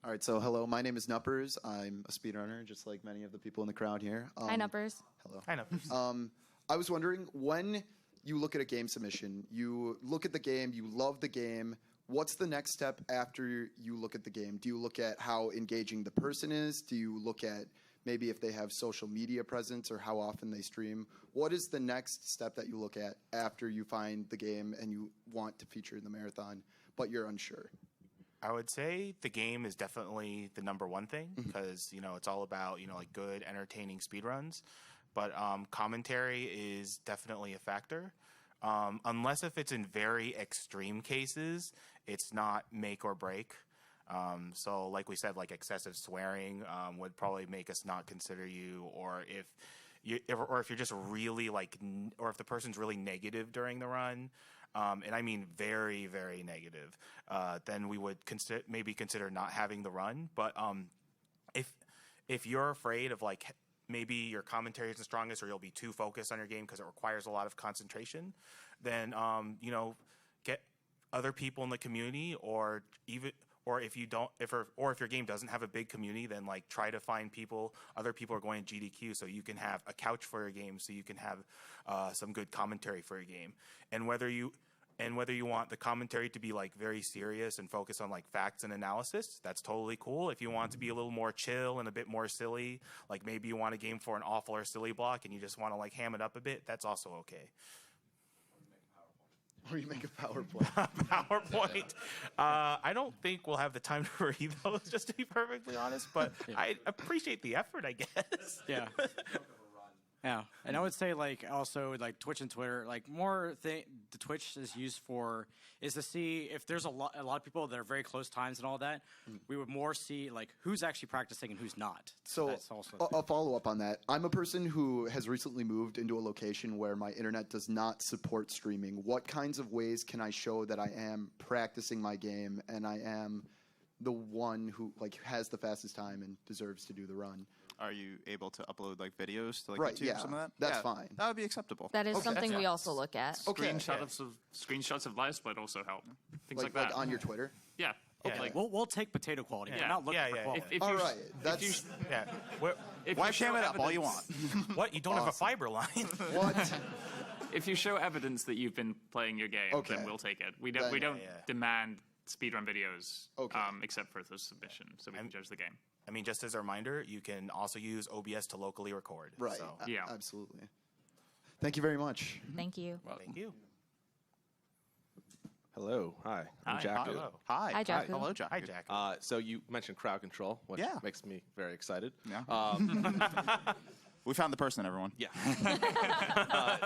All right, so hello, my name is Nuppers. I'm a speedrunner, just like many of the people in the crowd here. Hi, Nuppers. Hello. I know. I was wondering, when you look at a game submission, you look at the game, you love the game. What's the next step after you look at the game? Do you look at how engaging the person is? Do you look at maybe if they have social media presence or how often they stream? What is the next step that you look at after you find the game and you want to feature in the marathon, but you're unsure? I would say the game is definitely the number one thing because, it's all about, like good, entertaining speedruns. But commentary is definitely a factor. Unless if it's in very extreme cases, it's not make or break. So like we said, like excessive swearing would probably make us not consider you, or if you're just really or if the person's really negative during the run, and I mean very, very negative, then we would maybe consider not having the run. But if you're afraid of maybe your commentary isn't strongest or you'll be too focused on your game because it requires a lot of concentration, then get other people in the community, or if your game doesn't have a big community, then try to find other people are going to GDQ so you can have a couch for your game, so you can have some good commentary for your game. And whether you want the commentary to be very serious and focus on facts and analysis, that's totally cool. If you want it to be a little more chill and a bit more silly, maybe you want a game for an awful or silly block and you just want to ham it up a bit, that's also okay. Or you make a PowerPoint. PowerPoint. I don't think we'll have the time to read those, just to be perfectly honest, but I appreciate the effort, I guess. Yeah. Yeah, and I would say also Twitch and Twitter, the Twitch is used for is to see if there's a lot of people that are very close times and all that. We would more see who's actually practicing and who's not. So that's also a follow-up on that. I'm a person who has recently moved into a location where my internet does not support streaming. What kinds of ways can I show that I am practicing my game and I am the one who has the fastest time and deserves to do the run? Are you able to upload videos to Right, YouTube yeah, or something like that? that's Yeah, fine. That would be acceptable. That is something we also look at. Okay. Screenshots of live split also help. Things like that. on your Twitter? Yeah. Okay. We'll take potato quality. Yeah. We're not looking for Yeah. quality. All right. That's Webcam it up all you want. What? You don't have a fiber line? what. If you show evidence that you've been playing your game, Okay. then we'll take it. We don't Yeah. demand speedrun videos, Okay. except for the submission, so we can judge the game. I mean, just as a reminder, you can also use OBS to locally record. Right. So, Yeah. Absolutely. Thank you very much. Thank you. thank you. Hello. Hi. I'm Hi. Jack. Hello. Hi. Hi, Jack. Hello, Jack. Hi, Jack. So you mentioned crowd control, which Yeah. makes me very excited. Yeah. We found the person, everyone. Yeah.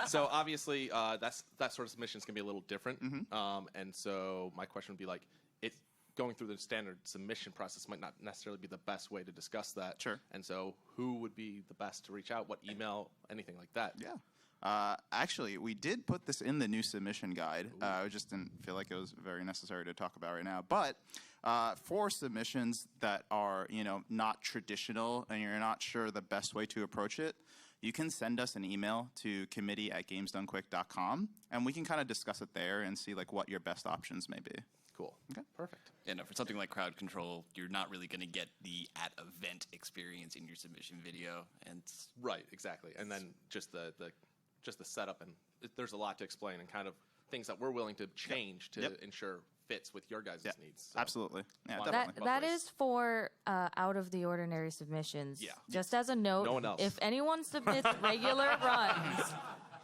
So obviously, that sort of submissions can be a little different. And so my question would be like, it's going through the standard submission process might not necessarily be the best way to discuss that. Sure. And so who would be the best to reach out? What email? Anything like that? Yeah. Actually, we did put this in the new submission guide. I just didn't feel like it was very necessary to talk about right now. But for submissions that are, not traditional and you're not sure the best way to approach it, you can send us an email to committee@gamesdonequick.com, and we can kind of discuss it there and see like what your best options may be. Cool. Okay. Perfect. And for something like crowd control, you're not really going to get the at-event experience in your submission video. And Right. Exactly. And then just the setup, and there's a lot to explain and kind of things that we're willing to change to ensure fits with your guys' needs. So. Absolutely. Yeah, Why not? definitely. That is for out of the ordinary submissions. Yeah. Just as a note, No one else. if anyone submits regular runs,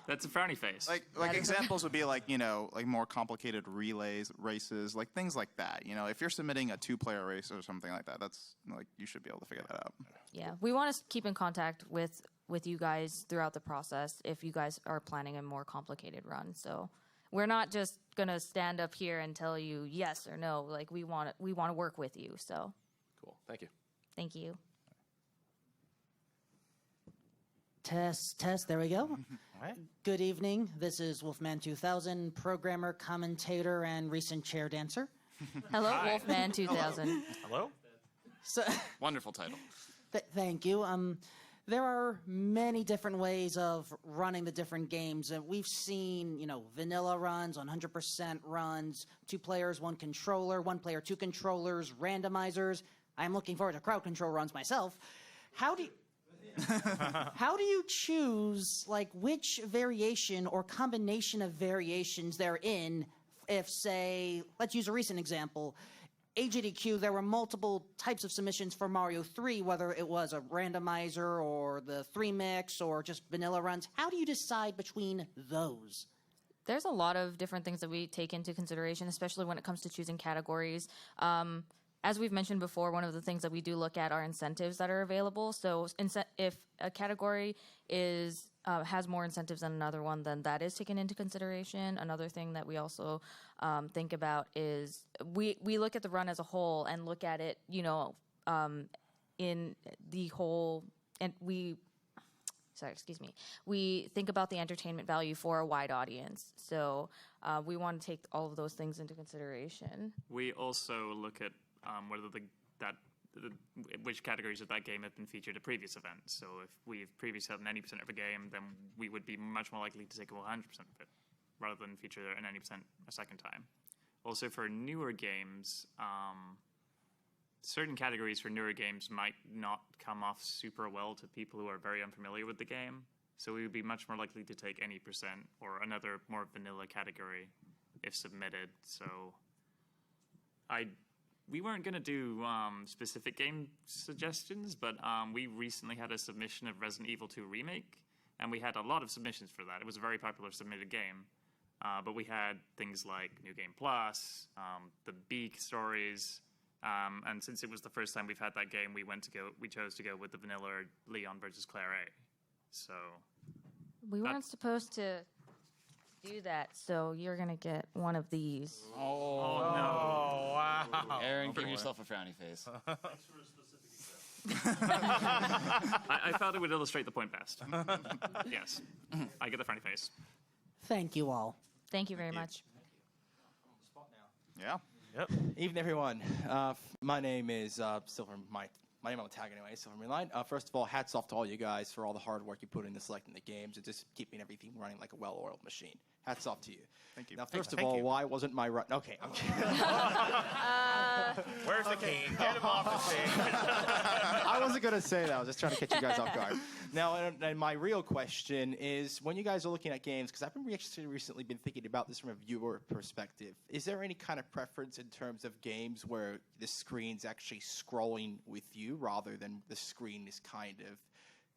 That's a frowny face. Like examples would be like more complicated relays, races, like things like that. If you're submitting a 2-player race or something like that, that's like you should be able to figure that out. yeah, we want to keep in contact with you guys throughout the process if you guys are planning a more complicated run. So we're not just gonna stand up here and tell you yes or no. Like we want to work with you. So Cool. Thank you. thank you. Test, there we go. Right. Good evening. This is Wolfman 2000, programmer, commentator, and recent chair dancer. Hello, Wolfman 2000. Hello. So, wonderful title. Thank you. There are many different ways of running the different games. We've seen, vanilla runs, 100% runs, 2 players, 1 controller, 1 player, 2 controllers, randomizers. I'm looking forward to crowd control runs myself. How do you choose like which variation or combination of variations they're in? If, say, let's use a recent example, AGDQ, there were multiple types of submissions for Mario 3, whether it was a randomizer or the 3 mix or just vanilla runs. How do you decide between those? There's a lot of different things that we take into consideration, especially when it comes to choosing categories. As we've mentioned before, one of the things that we do look at are incentives that are available. So if a category has more incentives than another one, then that is taken into consideration. Another thing that we also think about is we look at the run as a whole and look at it, in the whole, and we think about the entertainment value for a wide audience. So we want to take all of those things into consideration. We also look at whether which categories of that game have been featured at previous events. So if we've previously had an 90% of a game, then we would be much more likely to take 100% of it, rather than feature an 90% a second time. Also, for newer games, certain categories for newer games might not come off super well to people who are very unfamiliar with the game. So we would be much more likely to take any percent or another more vanilla category if submitted. So we weren't going to do specific game suggestions, but we recently had a submission of Resident Evil 2 Remake, and we had a lot of submissions for that. It was a very popular submitted game, but we had things like New Game Plus, the Beak stories, and since it was the first time we've had that game, we chose to go with the vanilla Leon versus Claire A. So we weren't supposed to do that, so you're gonna get one of these. Oh no! Wow. Aaron, give yourself a frowny face. Thanks for a specific example. I felt it would illustrate the point best. Yes, I get the frowny face. Thank you all. Thank you very much. Yeah. Yep. Evening, everyone. My name is Silver. My name on the tag anyway, Silver Mainline. First of all, hats off to all you guys for all the hard work you put into selecting the games and just keeping everything running like a well-oiled machine. Hats off to you. Thank you. Now, first of all, why wasn't my run? Okay, I'm kidding. Where's the king? Get him off the stage. I wasn't going to say that. I was just trying to catch you guys off guard. Now, and my real question is, when you guys are looking at games, because I've been recently been thinking about this from a viewer perspective, is there any kind of preference in terms of games where the screen's actually scrolling with you rather than the screen is kind of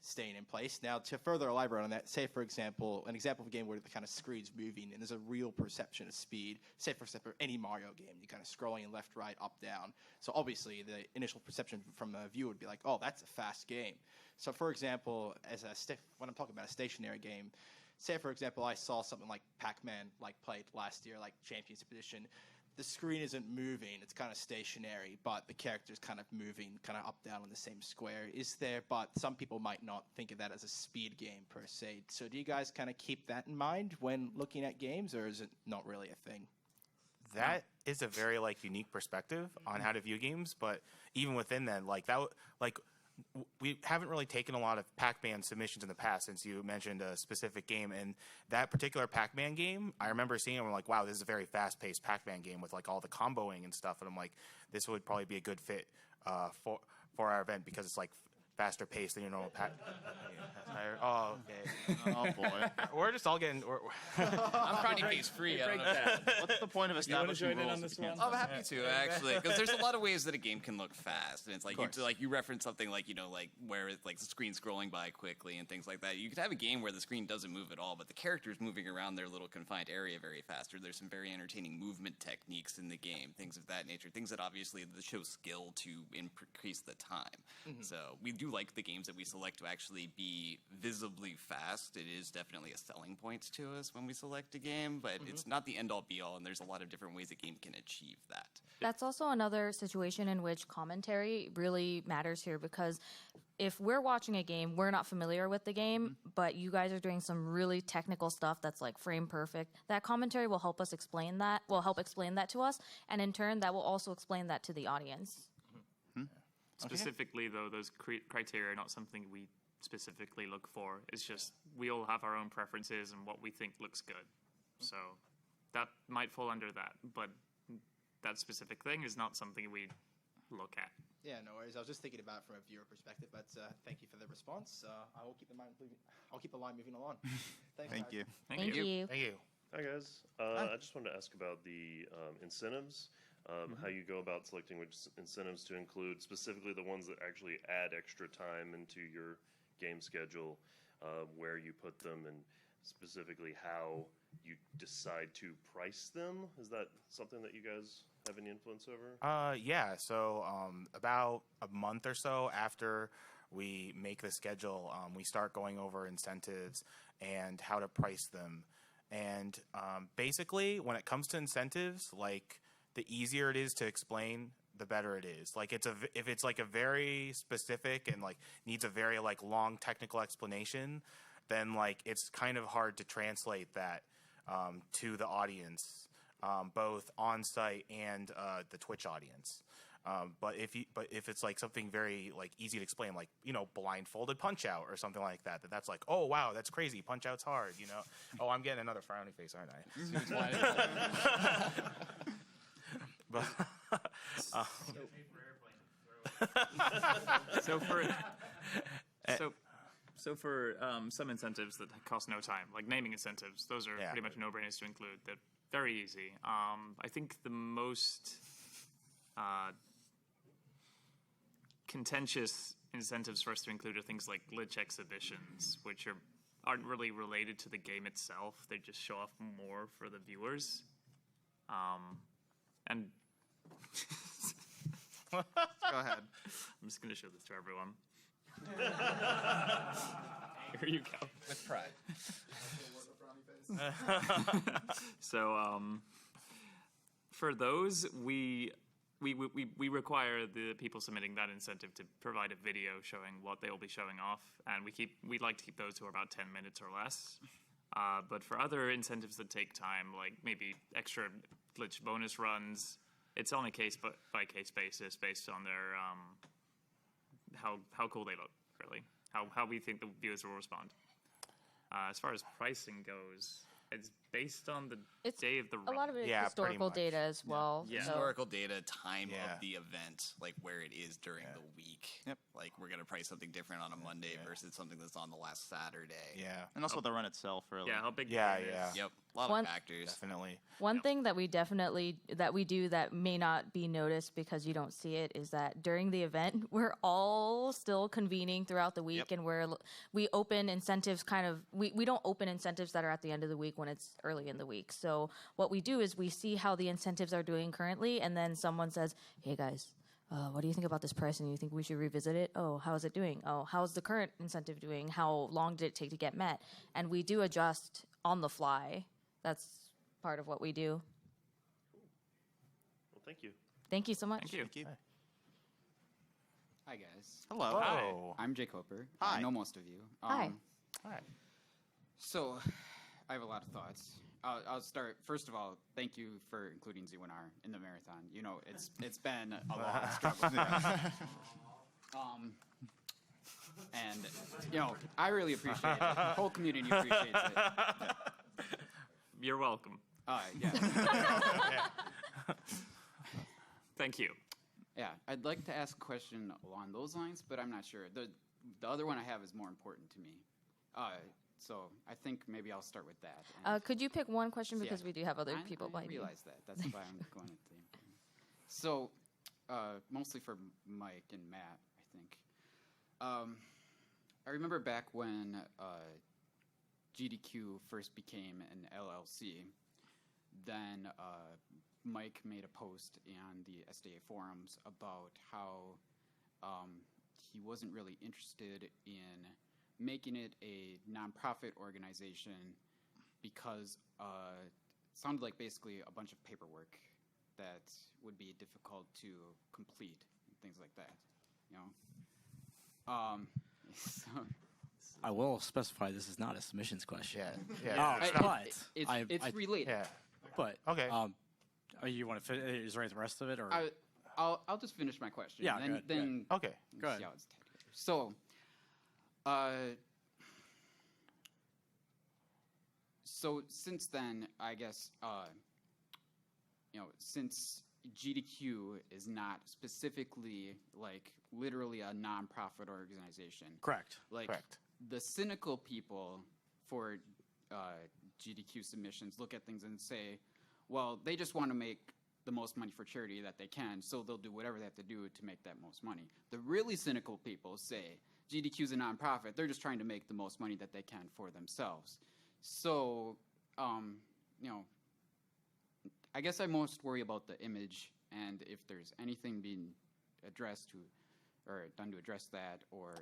staying in place. Now, to further elaborate on that, say, for example, an example of a game where the kind of screen's moving and there's a real perception of speed. Say, for example, any Mario game, you're kind of scrolling left, right, up, down. So obviously, the initial perception from a viewer would be like, oh, that's a fast game. So, for example, when I'm talking about a stationary game, say, for example, I saw something like Pac-Man, played last year, Champions Edition. The screen isn't moving; it's kind of stationary, but the character's kind of moving, kind of up, down on the same square. But some people might not think of that as a speed game per se. So, do you guys kind of keep that in mind when looking at games, or is it not really a thing? That is a very unique perspective on how to view games, but even within that, we haven't really taken a lot of Pac-Man submissions in the past since you mentioned a specific game. And that particular Pac-Man game, I remember seeing it and I'm like, wow, this is a very fast-paced Pac-Man game with all the comboing and stuff. And I'm like, this would probably be a good fit for our event because it's faster paced than your normal Oh, okay. Oh boy. We're just all getting. I'm pretty pace free. I don't know. What's the point of establishing rules? If you can't I'm happy to actually, because there's a lot of ways that a game can look fast, and it's you reference something where it's the screen scrolling by quickly and things like that. You could have a game where the screen doesn't move at all, but the character's moving around their little confined area very fast. Or there's some very entertaining movement techniques in the game, things of that nature, things that obviously show skill to increase the time. Mm-hmm. So we do like the games that we select to actually be visibly fast. It is definitely a selling point to us when we select a game, but it's not the end-all be-all, and there's a lot of different ways a game can achieve that. That's also another situation in which commentary really matters here, because if we're watching a game, we're not familiar with the game, but you guys are doing some really technical stuff that's frame perfect. That commentary will help us explain that, to us, and in turn, that will also explain that to the audience. Specifically, though, those criteria are not something we specifically look for. It's just we all have our own preferences and what we think looks good. So that might fall under that, but that specific thing is not something we look at. Yeah, no worries. I was just thinking about it from a viewer perspective, but thank you for the response. I will keep the line moving along. Thanks, Thank guys. you. Thank you. Thank you. Hi guys. I just wanted to ask about the incentives. How you go about selecting which incentives to include, specifically the ones that actually add extra time into your game schedule, where you put them, and specifically how you decide to price them. Is that something that you guys have any influence over? Yeah. So about a month or so after we make the schedule, we start going over incentives and how to price them. And basically, when it comes to incentives, the easier it is to explain, the better it is. If it's a very specific and needs a very long technical explanation, then it's kind of hard to translate that to the audience, both on site and the Twitch audience. But if it's something very easy to explain, blindfolded punch out or something like that, that's oh wow, that's crazy, punch out's hard, Oh, I'm getting another frowny face, aren't I? But, So for some incentives that cost no time, like naming incentives, those are pretty much no-brainers to include. They're very easy. I think the most contentious incentives for us to include are things like glitch exhibitions, which aren't really related to the game itself. They just show off more for the viewers. And Go ahead. I'm just going to show this to everyone. Here you go. With pride. So for those, we require the people submitting that incentive to provide a video showing what they will be showing off, and we like to keep those to about 10 minutes or less. But for other incentives that take time, like maybe extra glitch bonus runs, it's on a case by case basis based on their how cool they look, really, how we think the viewers will respond. As far as pricing goes, it's based on the day of the run. A lot of it is historical data as well. Yeah. Historical data, time of the event, where it is during the week. Yep. We're going to price something different on a Monday versus something that's on the last Saturday. Yeah. And also the run itself, really. Yeah, how big the Yeah, game yeah. is. Yep. A lot One- of factors. Definitely. One thing that we do that may not be noticed because you don't see it is that during the event we're all still convening throughout the week, and we open incentives we don't open incentives that are at the end of the week when it's early in the week. So what we do is we see how the incentives are doing currently, and then someone says, "Hey guys, what do you think about this price? And you think we should revisit it? Oh, how is it doing? Oh, how's the current incentive doing? How long did it take to get met?" And we do adjust on the fly. That's part of what we do. Well, thank you. Thank you so much. Thank you. Hi, guys. Hello. Hello. I'm Jake Hopper. Hi. I know most of you. Hi. Hi. So, I have a lot of thoughts. I'll start. First of all, thank you for including Z1R in the marathon. You know, it's been a long struggle. And you know, I really appreciate it. The whole community appreciates it. You're welcome. Yeah. Thank you. Yeah, I'd like to ask a question along those lines, but I'm not sure. The other one I have is more important to me. So I think maybe I'll start with that. And Could you pick one question because we do have other people I behind you. realize that. That's why I'm going with the. So, mostly for Mike and Matt, I think. I remember back when GDQ first became an LLC. Then Mike made a post on the SDA forums about how he wasn't really interested in making it a nonprofit organization because it sounded like basically a bunch of paperwork that would be difficult to complete and things like that, you know. So I will specify this is not a submissions question. it's related. Yeah. But Okay. You want to? Is there the rest of it, or I'll just finish my question. Yeah, and good, then Okay. Go ahead. see how it's tied together. So, so since then, I guess you know, since GDQ is not specifically like literally a nonprofit organization. Correct. Like Correct. the cynical people for GDQ submissions look at things and say, well, they just want to make the most money for charity that they can, so they'll do whatever they have to do to make that most money. The really cynical people say GDQ's a nonprofit, they're just trying to make the most money that they can for themselves. So, you know, I guess I most worry about the image and if there's anything being addressed to or done to address that, or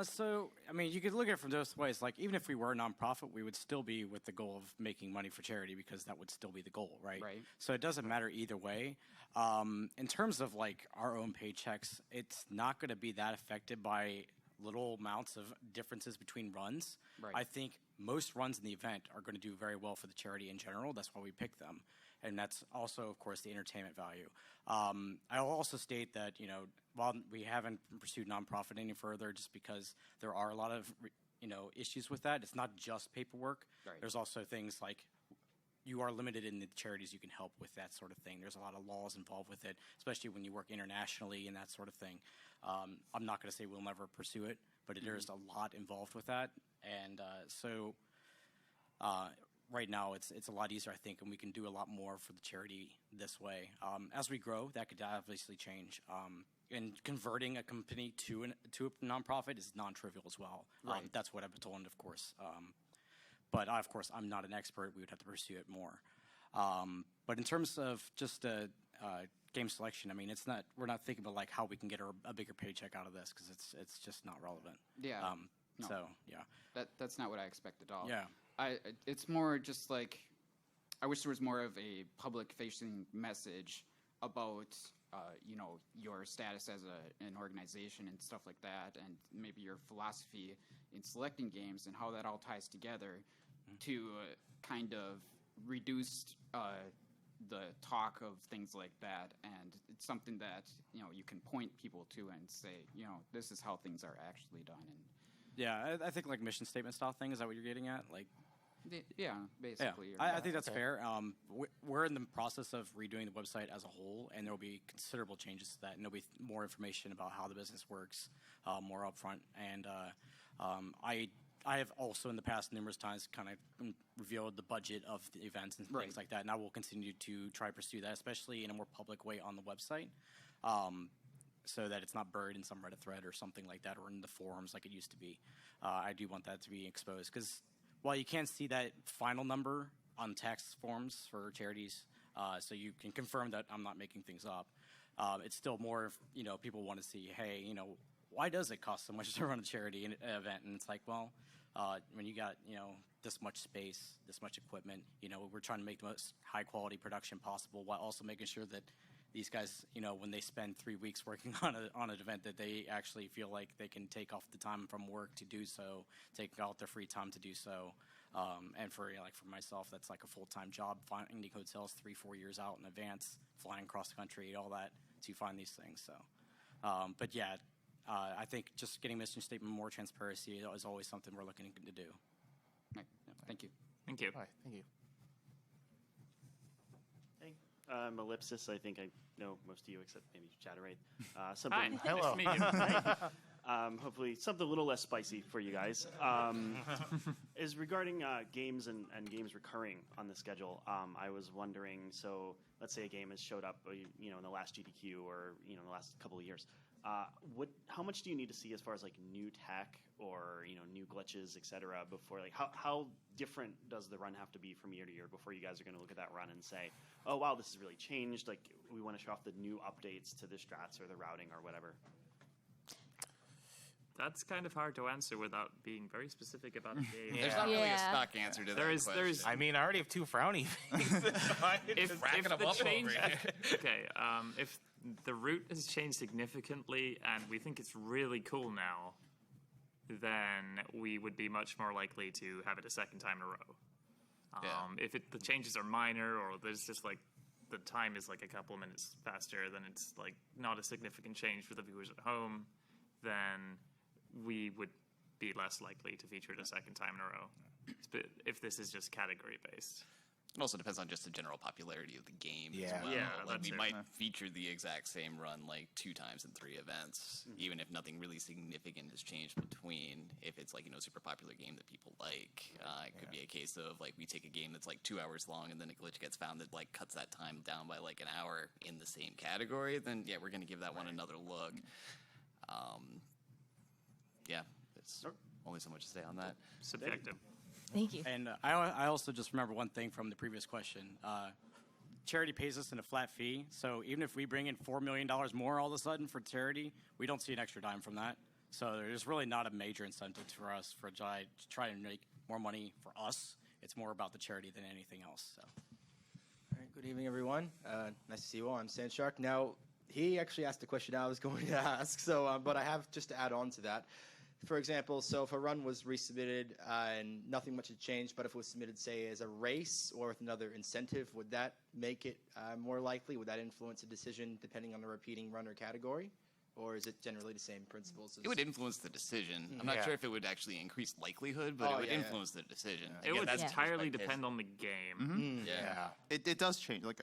So, I mean, you could look at it from those ways. Like, even if we were a nonprofit, we would still be with the goal of making money for charity because that would still be the goal, right? Right. So it doesn't matter either way. In terms of, like, our own paychecks, it's not going to be that affected by little amounts of differences between runs. Right. I think most runs in the event are going to do very well for the charity in general. That's why we pick them. And that's also, of course, the entertainment value. I'll also state that, you know, while we haven't pursued nonprofit any further, just because there are a lot of, you know, issues with that. It's not just paperwork. Right. There's also things like you are limited in the charities you can help with that sort of thing. There's a lot of laws involved with it, especially when you work internationally and that sort of thing. I'm not going to say we'll never pursue it, but there's a lot involved with that. And so right now it's a lot easier, I think, and we can do a lot more for the charity this way. As we grow, that could obviously change. And converting a company to a nonprofit is non-trivial as well. Right. That's what I've been told, of course. But of course, I'm not an expert. We would have to pursue it more. But in terms of just game selection, I mean, it's not. We're not thinking about like how we can get a bigger paycheck out of this because it's just not relevant. Yeah. No. So yeah. That's not what I expect at all. Yeah. It's more just like I wish there was more of a public-facing message about you know, your status as an organization and stuff like that, and maybe your philosophy in selecting games and how that all ties together to kind of reduce the talk of things like that, and it's something that, you know, you can point people to and say, you know, this is how things are actually done. And Yeah, I think like mission statement style thing. Is that what you're getting at? Like. Yeah, basically. Yeah. I think that's fair. We're in the process of redoing the website as a whole, and there will be considerable changes to that, and there'll be more information about how the business works, more upfront. And I I have also in the past numerous times kind of revealed the budget of the events and things like that, and I will continue to try to pursue that, especially in a more public way on the website, so that it's not buried in some Reddit thread or something like that, or in the forums like it used to be. I do want that to be exposed, because while you can't see that final number on tax forms for charities, so you can confirm that I'm not making things up, it's still more, people want to see, hey, why does it cost so much to run a charity event? And it's like, well, when you got, this much space, this much equipment, we're trying to make the most high quality production possible while also making sure that these guys, when they spend 3 weeks working on an event, that they actually feel like they can take off the time from work to do so, take out their free time to do so. And for for myself, that's like a full-time job, finding hotels 3-4 years out in advance, flying across the country, all that to find these things. So, but yeah, I think just getting mission statement, more transparency is always something we're looking to do. Right. Yeah, thank you. Thank you. All right, thank you. Hey, I'm Ellipsis. I think I know most of you except maybe ShadowWraith. Something, Hi, hello. Nice to meet you. Hey. Hopefully something a little less spicy for you guys. Is regarding games and games recurring on the schedule. I was wondering, so let's say a game has showed up, in the last GDQ or in the last couple of years. How much do you need to see as far as like new tech or new glitches, etc. before how different does the run have to be from year to year before you guys are going to look at that run and say, oh wow, this has really changed. Like we want to show off the new updates to the strats or the routing or whatever. That's kind of hard to answer without being very specific about the game. There's not really a stock answer to that question. I mean, I already have 2 frowny things. if racking them the up change, over here. okay, if the route has changed significantly and we think it's really cool now, then we would be much more likely to have it a second time in a row. If the changes are minor or there's just like the time is like a couple of minutes faster, then it's like not a significant change for the viewers at home, then we would be less likely to feature it a second time in a row. If this is just category based. It also depends on just the general popularity of the game as well. Yeah, like we might feature the exact same run like 2 times in 3 events, even if nothing really significant has changed between. If it's like super popular game that people like, it could be a case of like we take a game that's like 2 hours long and then a glitch gets found that like cuts that time down by like an hour in the same category. Then yeah, we're going to give that one another look. Yeah, it's only so much to say on that. Subjective. Thank you. And I also just remember one thing from the previous question. Charity pays us in a flat fee, so even if we bring in $4 million more all of a sudden for charity, we don't see an extra dime from that. So there's really not a major incentive for us to try and make more money for us. It's more about the charity than anything else. So. All right, good evening, everyone. Nice to see you all. I'm Sandshark. Now, he actually asked the question I was going to ask, so but I have just to add on to that. For example, so if a run was resubmitted and nothing much had changed, but if it was submitted, say, as a race or with another incentive, would that make it more likely? Would that influence a decision depending on the repeating run or category? Or is it generally the same principles? It would influence the decision. I'm not sure if it would actually increase likelihood, but it would influence the decision. It would entirely depend on the game. It does change. Like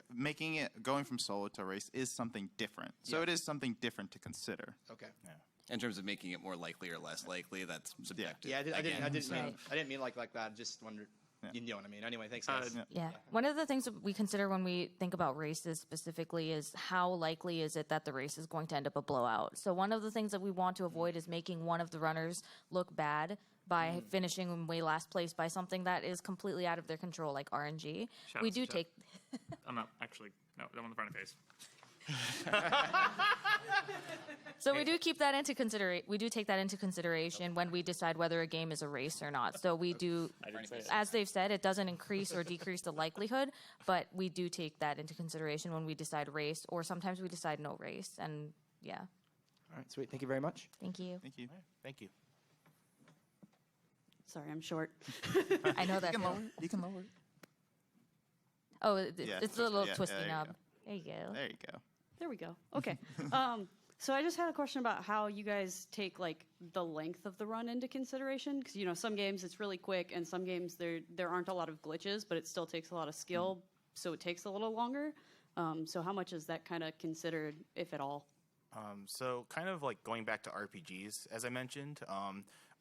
going from solo to race is something different. So it is something different to consider. Okay. Yeah. In terms of making it more likely or less likely, that's subjective. Yeah, I didn't mean like that. I just wondered. You know what I mean. Anyway, thanks, guys. Yeah. One of the things that we consider when we think about races specifically is how likely is it that the race is going to end up a blowout. So one of the things that we want to avoid is making one of the runners look bad by finishing in way last place by something that is completely out of their control, like RNG. We do take. I'm not actually. No, don't want the front of face. So we do keep that into We do take that into consideration when we decide whether a game is a race or not. So we do, as they've said, it doesn't increase or decrease the likelihood, but we do take that into consideration when we decide race, or sometimes we decide no race. And yeah. All right, sweet. Thank you very much. Thank you. Thank you. Thank you. Sorry, I'm short. I know that. You can lower it. Oh, it's a little twisty knob. There you go. There you go. There we go. Okay. So I just had a question about how you guys take like the length of the run into consideration, because some games it's really quick, and some games there aren't a lot of glitches, but it still takes a lot of skill, so it takes a little longer. So how much is that kind of considered, if at all? So kind of like going back to RPGs, as I mentioned,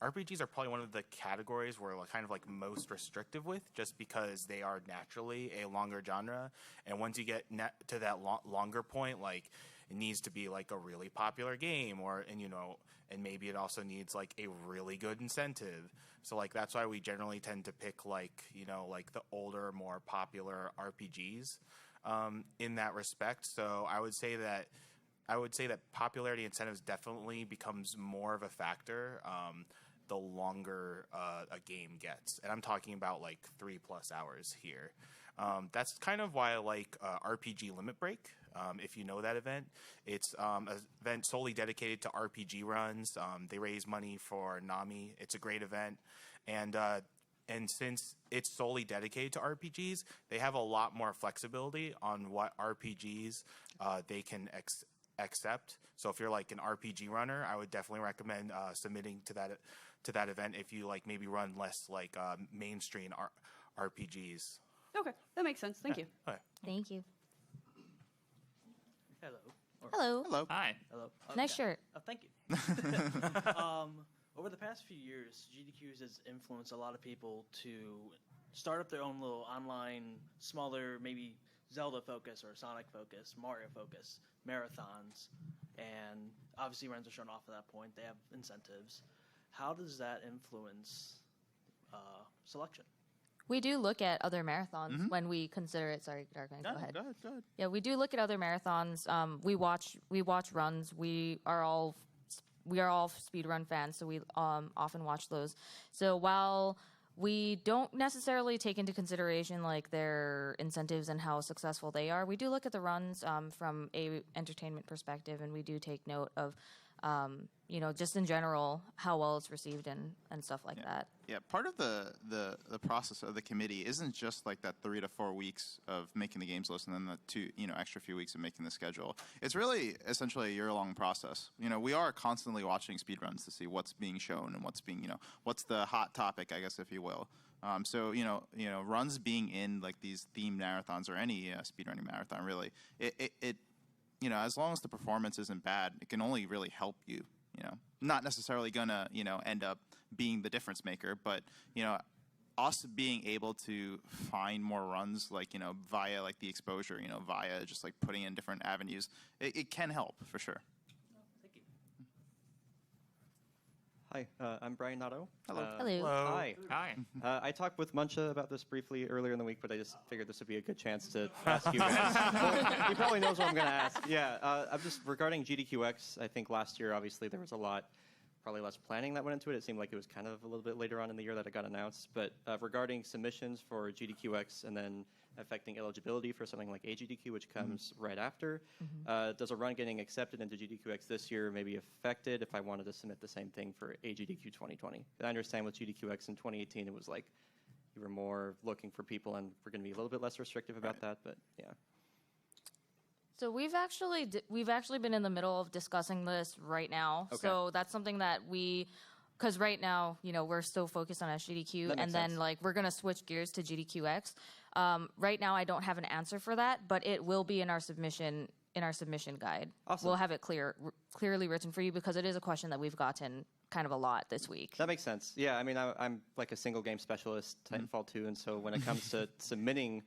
RPGs are probably one of the categories we're kind of like most restrictive with, just because they are naturally a longer genre. And once you get to that longer point, like it needs to be like a really popular game, and maybe it also needs like a really good incentive. So like that's why we generally tend to pick like the older, more popular RPGs in that respect. So I would say that popularity incentives definitely becomes more of a factor the longer a game gets, and I'm talking about like 3+ hours here. That's kind of why I like RPG Limit Break. If you know that event, it's an event solely dedicated to RPG runs. They raise money for NAMI. It's a great event, and since it's solely dedicated to RPGs, they have a lot more flexibility on what RPGs they can accept. So if you're like an RPG runner, I would definitely recommend submitting to that event if you like maybe run less like mainstream RPGs. Okay, that makes sense. Thank you. Okay. Thank you. Hello. Hello. Hello. Hi. Hello. Nice shirt. Oh, thank you. Over the past few years, GDQs has influenced a lot of people to start up their own little online, smaller, maybe Zelda focus or Sonic focus, Mario focus, marathons, and obviously runs are shown off at that point. They have incentives. How does that influence selection? We do look at other marathons when we consider it. Sorry, Darkwing, go ahead. Go ahead. Yeah, we do look at other marathons. We watch runs. We are all speedrun fans, so we often watch those. So while we don't necessarily take into consideration like their incentives and how successful they are, we do look at the runs from a entertainment perspective, and we do take note of just in general how well it's received and stuff like that. Yeah, part of the process of the committee isn't just like that 3 to 4 weeks of making the games list and then the 2 extra few weeks of making the schedule. It's really essentially a year-long process. We are constantly watching speedruns to see what's being shown and what's being what's the hot topic, I guess, if you will. So runs being in like these themed marathons or any speedrunning marathon, really, it as long as the performance isn't bad, it can only really help you. Not necessarily gonna end up being the difference maker, but us being able to find more runs like via like the exposure, via just like putting in different avenues, it can help for sure. Thank you. Hi, I'm Brian Nato. Hello. Hello. Hi. Hi. I talked with Muncha about this briefly earlier in the week, but I just figured this would be a good chance to ask you guys. Well, he probably knows what I'm going to ask. Yeah, I'm just regarding GDQX. I think last year, obviously, there was probably less planning that went into it. It seemed like it was kind of a little bit later on in the year that it got announced. But regarding submissions for GDQX and then affecting eligibility for something like AGDQ, which comes right after, does a run getting accepted into GDQX this year maybe affect it if I wanted to submit the same thing for AGDQ 2020? I understand with GDQX in 2018, it was like you were more looking for people and we're going to be a little bit less restrictive about that, but yeah. So we've actually been in the middle of discussing this right now. Okay. So that's something that because right now, we're still focused on SGDQ, That makes and then sense. like we're gonna switch gears to GDQX. Right now, I don't have an answer for that, but it will be in our submission guide. Awesome. We'll have it clearly written for you because it is a question that we've gotten kind of a lot this week. That makes sense. Yeah, I mean, I'm like a single game specialist, Titanfall 2, and so when it comes to submitting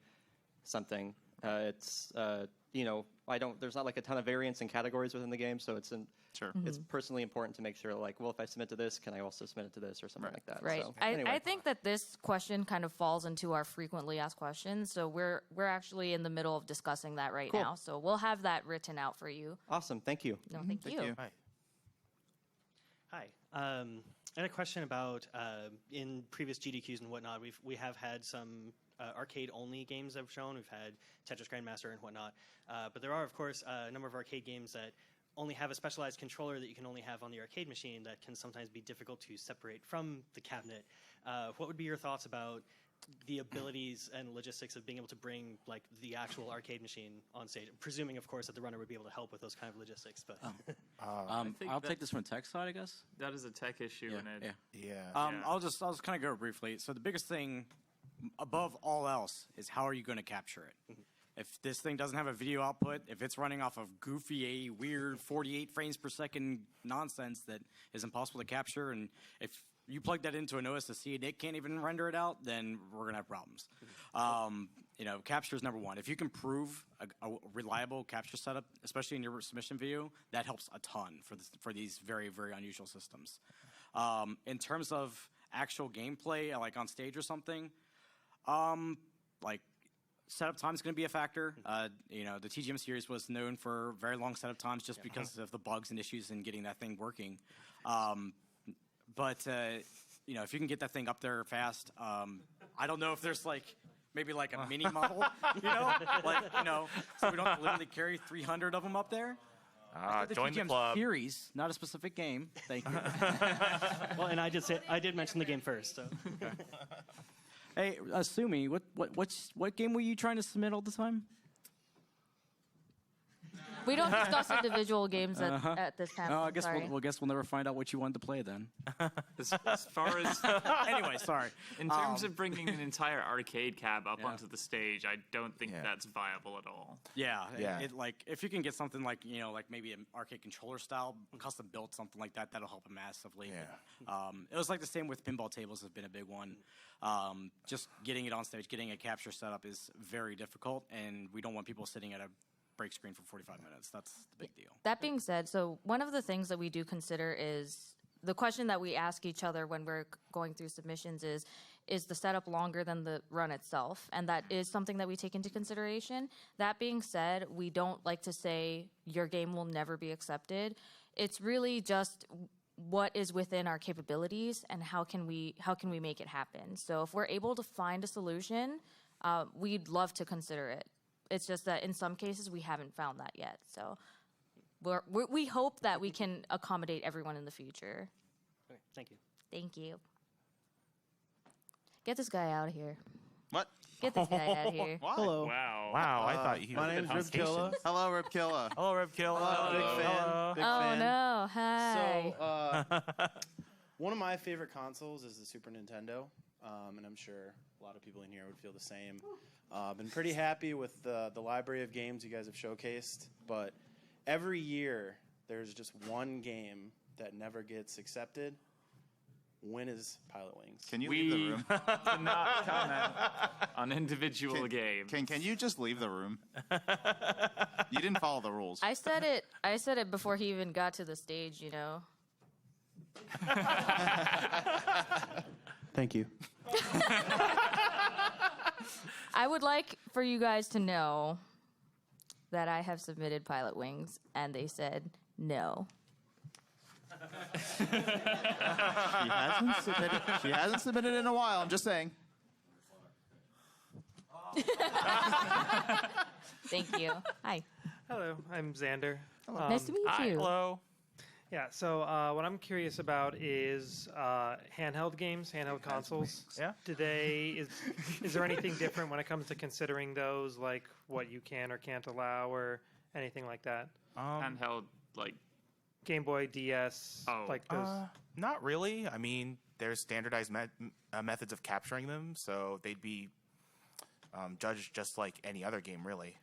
something, it's there's not like a ton of variance in categories within the game, so it's it's personally important to make sure like, well, if I submit to this, can I also submit it to this or something like that? Right. So, I anyway. think that this question kind of falls into our frequently asked questions, so we're actually in the middle of discussing that right Cool. now. So we'll have that written out for you. Awesome. Thank you. No, thank you. Hi. I had a question about in previous GDQs and whatnot, we have had some arcade-only games that have shown. We've had Tetris Grandmaster and whatnot. But there are, of course, a number of arcade games that only have a specialized controller that you can only have on the arcade machine that can sometimes be difficult to separate from the cabinet. What would be your thoughts about the abilities and logistics of being able to bring like the actual arcade machine on stage, presuming, of course, that the runner would be able to help with those kind of logistics. But I'll take this from the tech side, I guess. That is a tech issue. I'll just kind of go briefly. So the biggest thing above all else is how are you going to capture it? If this thing doesn't have a video output, if it's running off of goofy, weird 48 frames per second nonsense that is impossible to capture, and if you plug that into an OSSC and it can't even render it out, then we're going to have problems. Capture is number one. If you can prove a reliable capture setup, especially in your submission video, that helps a ton for these very, very unusual systems. In terms of actual gameplay, like on stage or something, setup time is going to be a factor. The TGM series was known for very long setup times just because of the bugs and issues in getting that thing working. But if you can get that thing up there fast, I don't know if there's maybe a mini model, so we don't literally carry 300 of them up there. Join the TGM club. Series, not a specific game. Thank you. Well, and I did mention the game first. So. Hey, Sumi, what game were you trying to submit all the time? We don't discuss individual games at this panel. No, I guess sorry. we'll never find out what you wanted to play then. As far as anyway, sorry. In terms of bringing an entire arcade cab up onto the stage, I don't think that's viable at all. Yeah. If you can get something maybe an arcade controller style, custom built, something like that, that'll help massively. Yeah. It was the same with pinball tables has been a big one. Just getting it on stage, getting a capture setup is very difficult, and we don't want people sitting at a break screen for 45 minutes. That's the big deal. That being said, so one of the things that we do consider is the question that we ask each other when we're going through submissions is the setup longer than the run itself? And that is something that we take into consideration. That being said, we don't like to say your game will never be accepted. It's really just what is within our capabilities and how can we make it happen. So if we're able to find a solution, we'd love to consider it. It's just that in some cases we haven't found that yet. So we hope that we can accommodate everyone in the future. Okay, thank you. Thank you. Get this guy out of here. What? Get this guy out of here. Why? Hello. Wow, I thought you. My name's Ribkilla. Hello, Ribkilla. Hello, Ribkilla. Big fan. Big Oh fan. no! Hi. So, one of my favorite consoles is the Super Nintendo, and I'm sure a lot of people in here would feel the same. Been pretty happy with the library of games you guys have showcased, but every year there's just one game that never gets accepted. When is Pilot Wings? Can you leave the room? Cannot comment on individual games. Can you just leave the room? You didn't follow the rules. I said it before he even got to the stage. Thank you. I would like for you guys to know that I have submitted Pilot Wings, and they said no. She hasn't submitted in a while. I'm just saying. Thank you. Hi. Hello, I'm Xander. Hello. Nice to meet you. Hello. Yeah, so what I'm curious about is handheld games, handheld consoles. Yeah. Is there anything different when it comes to considering those, like what you can or can't allow, or anything like that? Handheld, like Game Boy, DS, like those. Not really. I mean, there's standardized methods of capturing them, so they'd be judged just like any other game, really.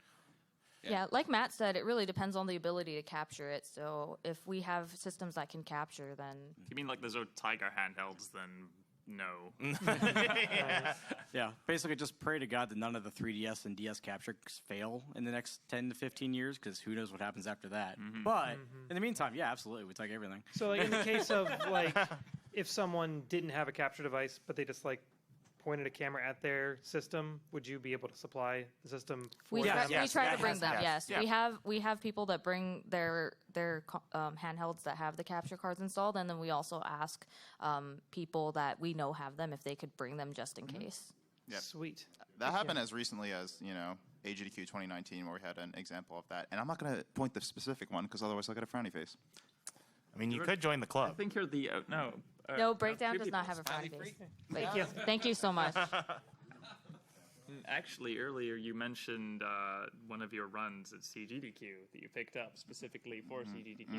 Yeah, like Matt said, it really depends on the ability to capture it. So if we have systems that can capture, then... If you mean like those old Tiger handhelds, then no. Yeah, basically just pray to God that none of the 3DS and DS captures fail in the next 10 to 15 years, because who knows what happens after that. But in the meantime, yeah, absolutely, we take everything. So like in the case of if someone didn't have a capture device, but they just pointed a camera at their system, would you be able to supply the system for them? We try to bring them, yes. Yeah. We have people that bring their handhelds that have the capture cards installed, and then we also ask people that we know have them if they could bring them just in case. Yep. Sweet. That happened as recently as, AGDQ 2019, where we had an example of that. And I'm not going to point the specific one, because otherwise I'll get a frowny face. I mean, you could join the club. I think you're the no. No, Breakdown does not have a frowny face. Thank you. Thank you so much. Actually, earlier you mentioned one of your runs at CGDQ that you picked up specifically for CGDQ.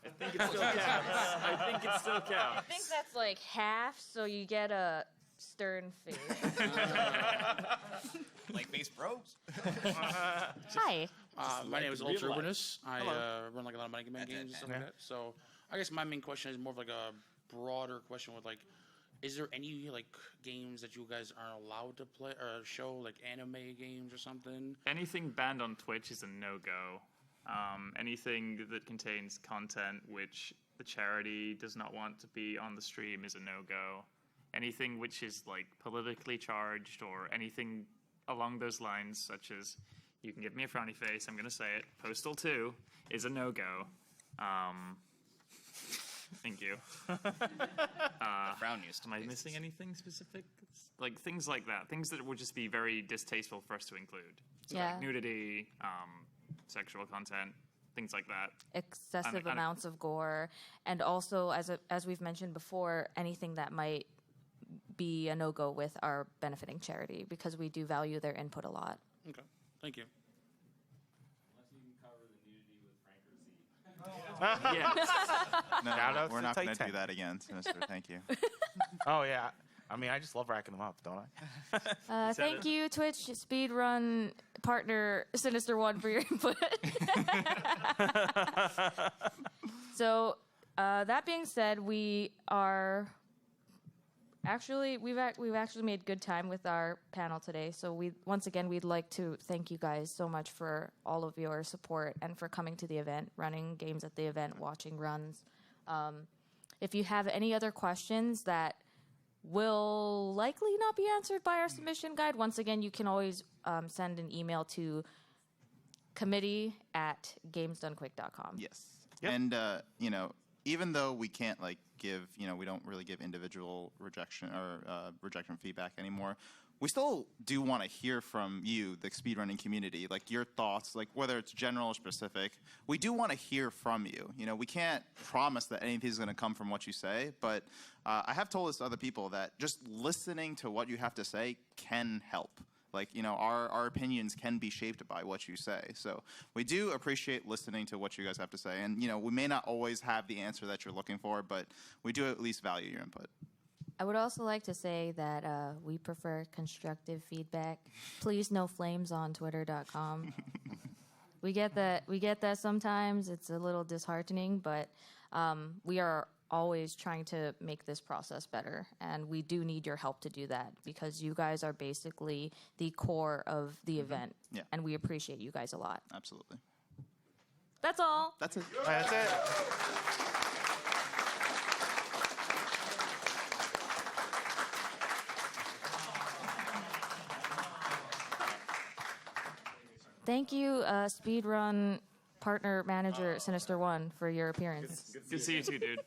I think it still counts. I think that's like half, so you get a stern face. Like base pros. Hi. My name is Real Ultra life. Urbanus. I Hello. run like a lot of Money Man games and stuff like Yeah. that. So I guess my main question is more of like a broader question with like, is there any like games that you guys aren't allowed to play or show, like anime games or something? Anything banned on Twitch is a no-go. Anything that contains content which the charity does not want to be on the stream is a no-go. Anything which is like politically charged or anything along those lines, such as, you can give me a frowny face, I'm going to say it, Postal 2 is a no-go. Thank you. Frown used to Am I missing anything specific? Like things like that. Things that would just be very distasteful for us to include. So Yeah. like nudity, sexual content, things like that. Excessive amounts of gore, and also, as we've mentioned before, anything that might be a no-go with our benefiting charity, because we do value their input a lot. Okay, thank you. Yeah. No, Shout out we're to not going to Titan. do that again, Sinister. Thank you. Oh yeah. I mean, I just love racking them up, don't I? Thank you, Twitch speedrun partner Sinister One, for your input. So, that being said, we've actually made good time with our panel today. So once again, we'd like to thank you guys so much for all of your support and for coming to the event, running games at the event, watching runs. If you have any other questions that will likely not be answered by our submission guide, once again, you can always send an email to committee@gamesdonequick.com. Yes. And, even though we can't give, we don't really give individual rejection or rejection feedback anymore, we still do want to hear from you, the speedrunning community, like your thoughts, like whether it's general or specific. We do want to hear from you. We can't promise that anything's going to come from what you say, but I have told this to other people that just listening to what you have to say can help. Our opinions can be shaped by what you say. So we do appreciate listening to what you guys have to say. And, we may not always have the answer that you're looking for, but we do at least value your input. I would also like to say that we prefer constructive feedback. Please, no flames on twitter.com. We get that sometimes. It's a little disheartening, but we are always trying to make this process better, and we do need your help to do that, because you guys are basically the core of the event, Yeah. and we appreciate you guys a lot. Absolutely. That's all. That's it. That's it. Thank you, speedrun partner manager Sinister One, for your appearance. Good to see you too, dude.